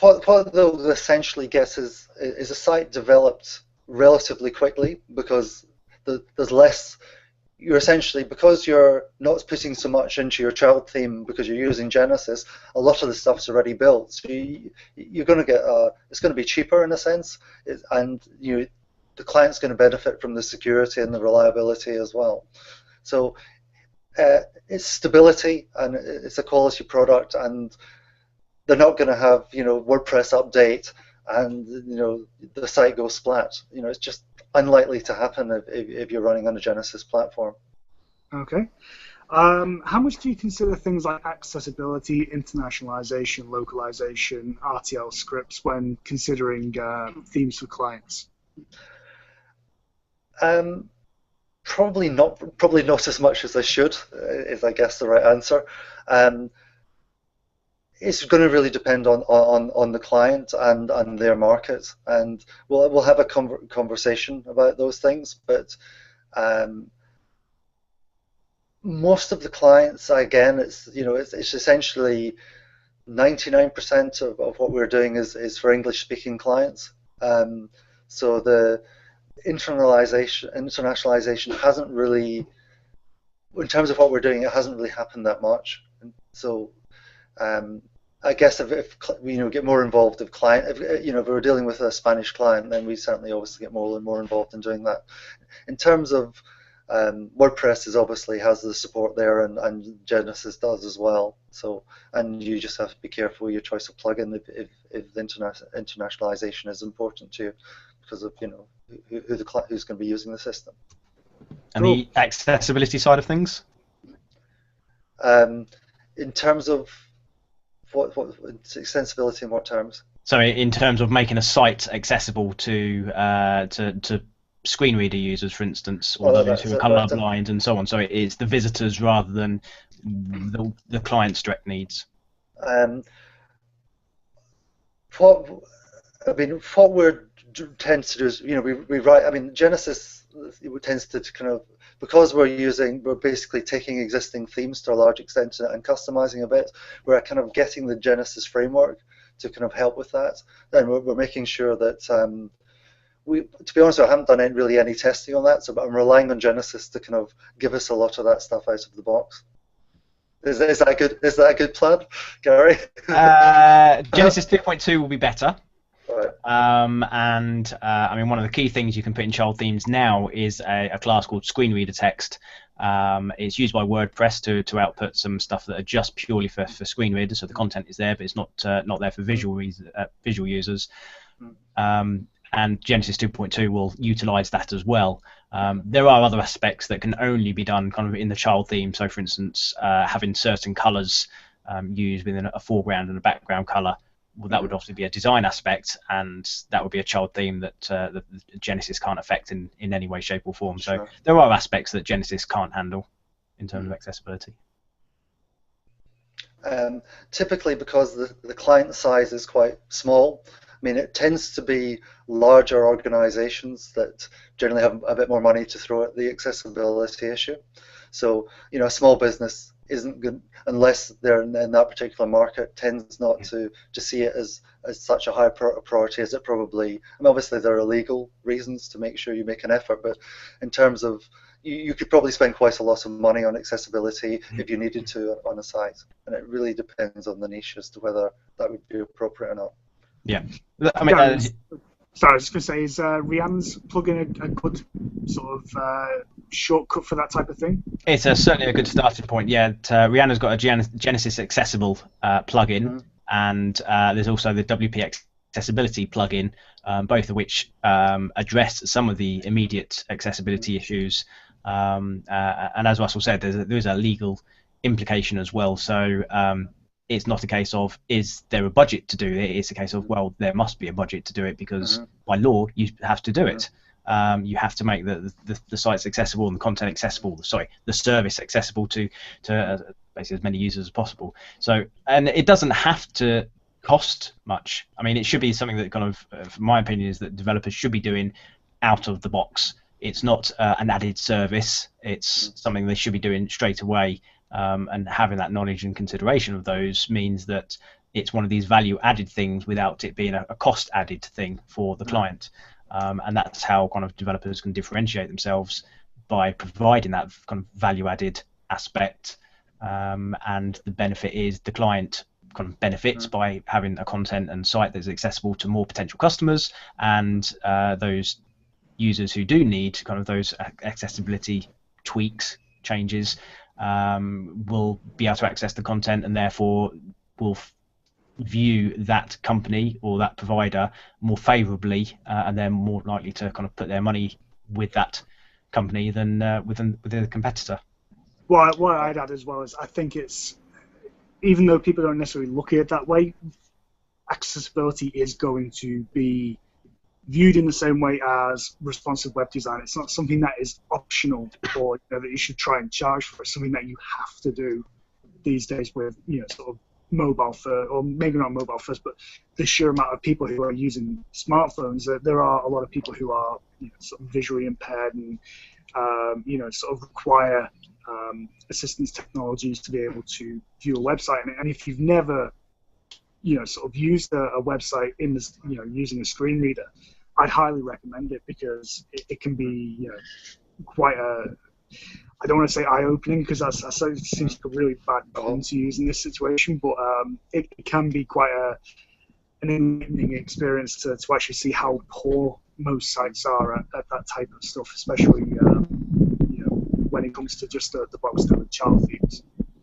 What they'll essentially get is a site developed relatively quickly, because there's less. You're essentially, because you're not putting so much into your child theme because you're using Genesis, a lot of the stuff's already built. So you're going to get it's going to be cheaper in a sense, and the client's going to benefit from the security and the reliability as well. So it's stability, and it's a quality product, and they're not going to have WordPress update and the site goes splat. It's just unlikely to happen if you're running on a Genesis platform. Okay. How much do you consider things like accessibility, internationalization, localization, RTL scripts when considering themes for clients? Probably not as much as I should, is I guess the right answer. It's going to really depend on the client and their market, and we'll have a conversation about those things. But most of the clients, again, it's essentially 99% of what we're doing is for English-speaking clients. So the internationalization hasn't really, in terms of what we're doing, it hasn't really happened that much. And so I guess if get more involved with client, if we're dealing with a Spanish client, then we certainly obviously get more and more involved in doing that. In terms of WordPress obviously has the support there, and Genesis does as well. So, and you just have to be careful with your choice of plugin if the internationalization is important to you, because of who's going to be using the system. And the accessibility side of things? In terms of what extensibility in what terms? So in terms of making a site accessible to screen reader users, for instance, or those who are colorblind and so on. So it's the visitors rather than the client's direct needs. what I mean, what we tend to do is, we write. I mean, Genesis tends to kind of, because we're basically taking existing themes to a large extent and customizing a bit. We're kind of getting the Genesis framework to kind of help with that. Then we're making sure that to be honest, I haven't done really any testing on that, but I'm relying on Genesis to kind of give us a lot of that stuff out of the box. Is that good? Is that a good plan, Gary? Genesis 2.2 will be better. Right. I mean, one of the key things you can put in child themes now is a class called screen reader text. It's used by WordPress to output some stuff that are just purely for screen readers, so the content is there, but it's not there for visual users. And Genesis 2.2 will utilize that as well. There are other aspects that can only be done kind of in the child theme. So, for instance, having certain colors used within a foreground and a background color. Well, that would obviously be a design aspect, and that would be a child theme that Genesis can't affect in any way, shape, or form. Sure. So there are aspects that Genesis can't handle in terms of accessibility. Typically, because the client size is quite small, I mean, it tends to be larger organizations that generally have a bit more money to throw at the accessibility issue. So, a small business isn't good unless they're in that particular market, tends not to see it as such a high priority as it probably. And obviously there are legal reasons to make sure you make an effort, but in terms of you could probably spend quite a lot of money on accessibility if you needed to on a site, and it really depends on the niche as to whether that would be appropriate or not. Yeah, I mean. Sorry, I was just going to say, is Rihanna's plugin a good sort of shortcut for that type of thing? It's certainly a good starting point. Yeah, Rihanna's got a Genesis Accessible plugin, and there's also the WP Accessibility plugin, both of which address some of the immediate accessibility issues. And as Russell said, there is a legal implication as well. So it's not a case of, is there a budget to do it? It's a case of, well, there must be a budget to do it because by law you have to do it. You have to make the sites accessible and the content accessible. Sorry, the service accessible to basically as many users as possible. So, and it doesn't have to cost much. I mean, it should be something that kind of, from my opinion, is that developers should be doing out of the box. It's not an added service. It's something they should be doing straight away. And having that knowledge and consideration of those means that it's one of these value-added things without it being a cost-added thing for the client. And that's how kind of developers can differentiate themselves, by providing that kind of value-added aspect. And the benefit is the client kind of benefits by having a content and site that's accessible to more potential customers, and those users who do need kind of those accessibility tweaks, changes, will be able to access the content, and therefore will view that company or that provider more favourably, and they're more likely to kind of put their money with that company than with a competitor. What I'd add as well is, I think it's, even though people don't necessarily look at it that way, accessibility is going to be viewed in the same way as responsive web design. It's not something that is optional or that you should try and charge for. It's something that you have to do these days with sort of mobile first, or maybe not mobile first, but the sheer amount of people who are using smartphones. There are a lot of people who are sort of visually impaired and sort of require assistance technologies to be able to view a website. And if you've never sort of used a website in this, using a screen reader, I'd highly recommend it, because it can be, quite I don't want to say eye-opening, because that seems like a really bad term to use in this situation, but it can be quite an enlightening experience to actually see how poor most sites are at that type of stuff, especially when it comes to just the box standard child themes.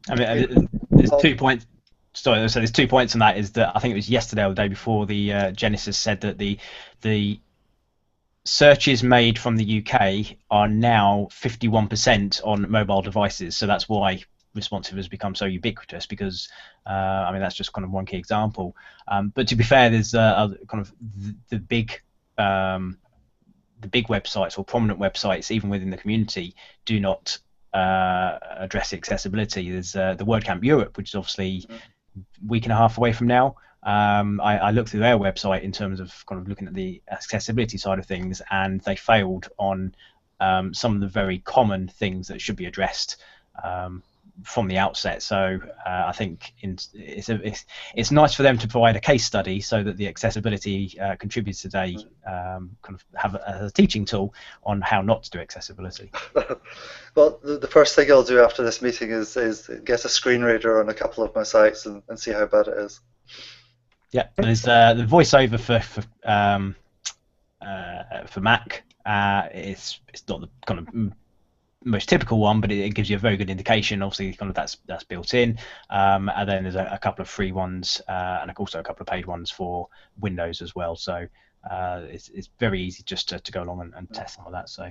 I mean, there's 2 points. Sorry, so there's 2 points on that. Is that I think it was yesterday or the day before, the Genesis said that the searches made from the UK are now 51% on mobile devices. So that's why responsive has become so ubiquitous, because I mean, that's just kind of one key example. But to be fair, there's kind of the big websites or prominent websites, even within the community, do not address accessibility. There's the WordCamp Europe, which is obviously a week and a half away from now. I looked through their website in terms of kind of looking at the accessibility side of things, and they failed on some of the very common things that should be addressed from the outset. So I think it's nice for them to provide a case study so that the accessibility contributors today kind of have a teaching tool on how not to do accessibility. Well, the first thing I'll do after this meeting is get a screen reader on a couple of my sites and see how bad it is. Yeah, there's the voiceover for Mac. It's not the kind of most typical one, but it gives you a very good indication. Obviously, kind of that's built in, and then there's a couple of free ones and also a couple of paid ones for Windows as well. So it's very easy just to go along and test some of that. So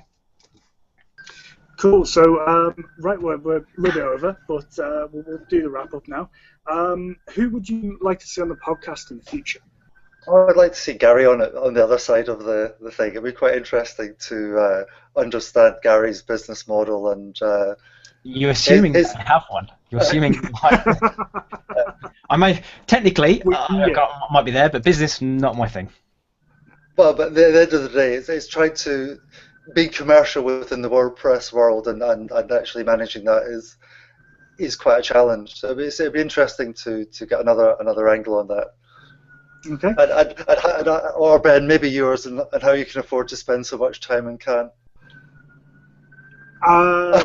cool. So right, we're a little bit over, but we'll do the wrap up now. Who would you like to see on the podcast in the future? I'd like to see Gary on the other side of the thing. It'd be quite interesting to understand Gary's business model and. You're assuming I have one. You're assuming I may technically might be there, but business not my thing. Well, but at the end of the day, it's trying to be commercial within the WordPress world, and actually managing that is quite a challenge. So it'd be interesting to get another angle on that. Okay. Or Ben, maybe yours, and how you can afford to spend so much time and can't. To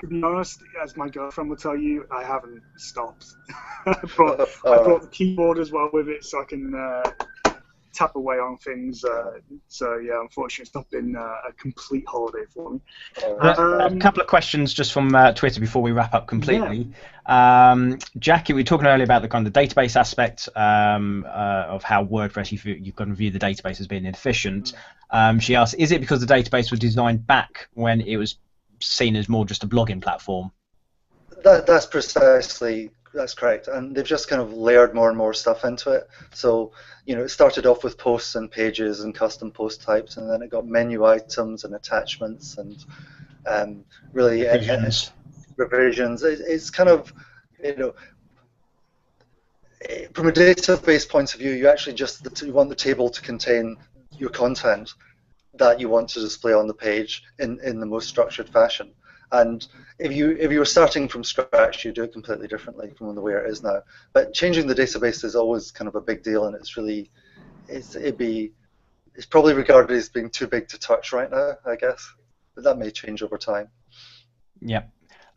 be honest, as my girlfriend will tell you, I haven't stopped. But I brought the keyboard as well with it, so I can tap away on things. So yeah, unfortunately, it's not been a complete holiday for me. A couple of questions just from Twitter before we wrap up completely. Yeah. Jackie, we were talking earlier about the kind of the database aspect of how WordPress you've got to view the database as being inefficient. She asked, is it because the database was designed back when it was seen as more just a blogging platform? That's correct, and they've just kind of layered more and more stuff into it. So, it started off with posts and pages and custom post types, and then it got menu items and attachments and really revisions. It's kind of, from a database point of view, you actually you want the table to contain your content that you want to display on the page in the most structured fashion. And if you were starting from scratch, you do it completely differently from the way it is now. But changing the database is always kind of a big deal, and it's probably regarded as being too big to touch right now, I guess. But that may change over time. Yeah.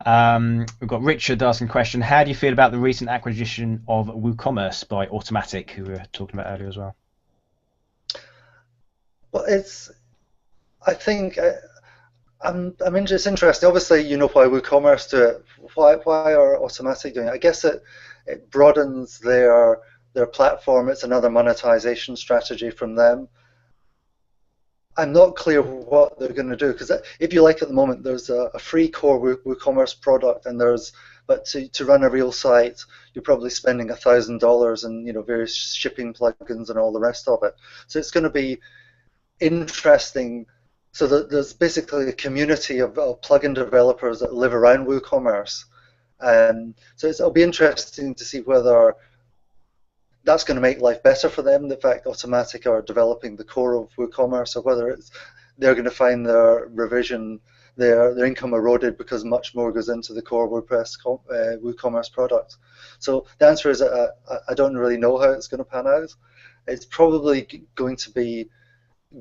We've got Richard asking a question. How do you feel about the recent acquisition of WooCommerce by Automatic, who we were talking about earlier as well? Well, I think. It's interesting. Obviously, you know why WooCommerce do it. Why are Automatic doing it? I guess it broadens their platform. It's another monetization strategy from them. I'm not clear what they're going to do, because if you like, at the moment, there's a free core WooCommerce product, but to run a real site, you're probably spending $1,000 and various shipping plugins and all the rest of it. So it's going to be interesting. So there's basically a community of plugin developers that live around WooCommerce, and so it'll be interesting to see whether that's going to make life better for them, the fact Automatic are developing the core of WooCommerce, or whether they're going to find their income eroded because much more goes into the core WooCommerce product. So the answer is I don't really know how it's going to pan out. It's probably going to be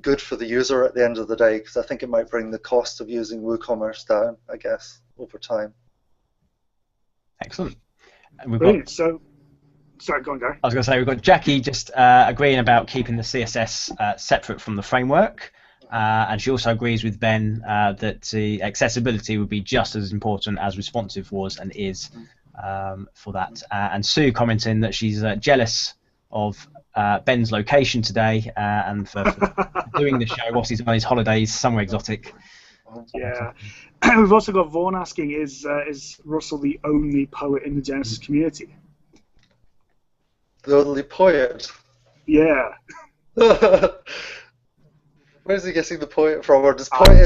good for the user at the end of the day, because I think it might bring the cost of using WooCommerce down, I guess, over time. Excellent. Brilliant. So, sorry, go on, Gary. I was going to say, we've got Jackie just agreeing about keeping the CSS separate from the framework, and she also agrees with Ben that the accessibility would be just as important as responsive was and is for that. And Sue commenting that she's jealous of Ben's location today and for doing the show whilst he's on his holidays somewhere exotic. Yeah. We've also got Vaughan asking, is Russell the only poet in the Genesis community? The only poet? Yeah. Where's he getting the poet from? Or is poet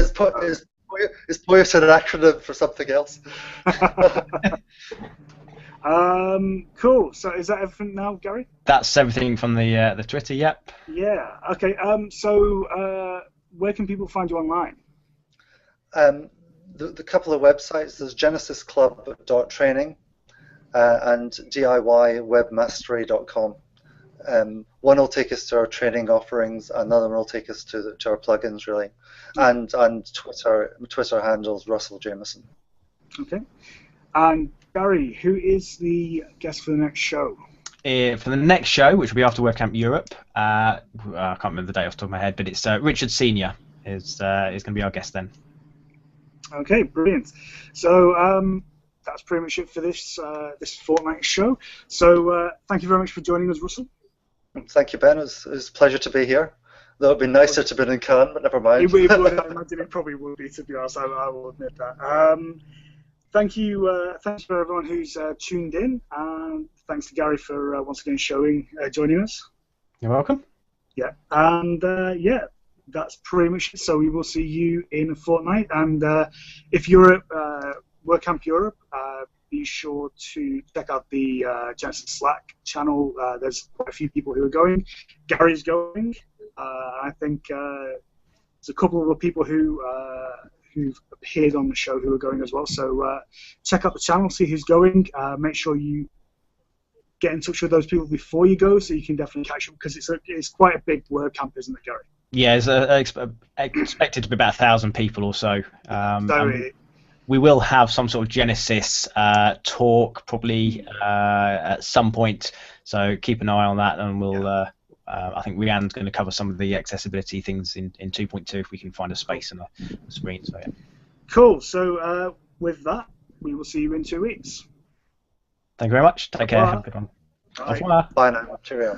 an acronym for something else? Cool. So is that everything now, Gary? That's everything from the Twitter. Yep. Yeah. Okay. So where can people find you online? The couple of websites, there's genesisclub.training and DIYwebmastery.com. One will take us to our training offerings, another one will take us to our plugins, really, and Twitter handles Russell Jamieson. Okay. And Gary, who is the guest for the next show? For the next show, which will be after WebCamp Europe, I can't remember the date off the top of my head, but it's Richard Senior is going to be our guest then. Okay, brilliant. So that's pretty much it for this fortnight's show. So thank you very much for joining us, Russell. Thank you, Ben. It was a pleasure to be here. Though it'd be nicer to be in Cannes, but never mind. It would, I imagine it probably would be, to be honest. I will admit that. Thanks for everyone who's tuned in, and thanks to Gary for once again joining us. You're welcome. Yeah, and that's pretty much it. So we will see you in a fortnight, and if you're at WordCamp Europe, be sure to check out the Genesis Slack channel. There's quite a few people who are going. Gary's going. I think there's a couple of other people who've appeared on the show who are going as well. So check out the channel, see who's going. Make sure you get in touch with those people before you go, so you can definitely catch up, because it's quite a big WordCamp, isn't it, Gary? Yeah, it's expected to be about 1,000 people or so. We will have some sort of Genesis talk probably at some point, so keep an eye on that, and we'll. I think Rhiannon's going to cover some of the accessibility things in 2.2 if we can find a space on the screen. So yeah. Cool. So with that, we will see you in 2 weeks. Thank you very much. Take care. Have a good one. Bye. Bye now. Cheerio.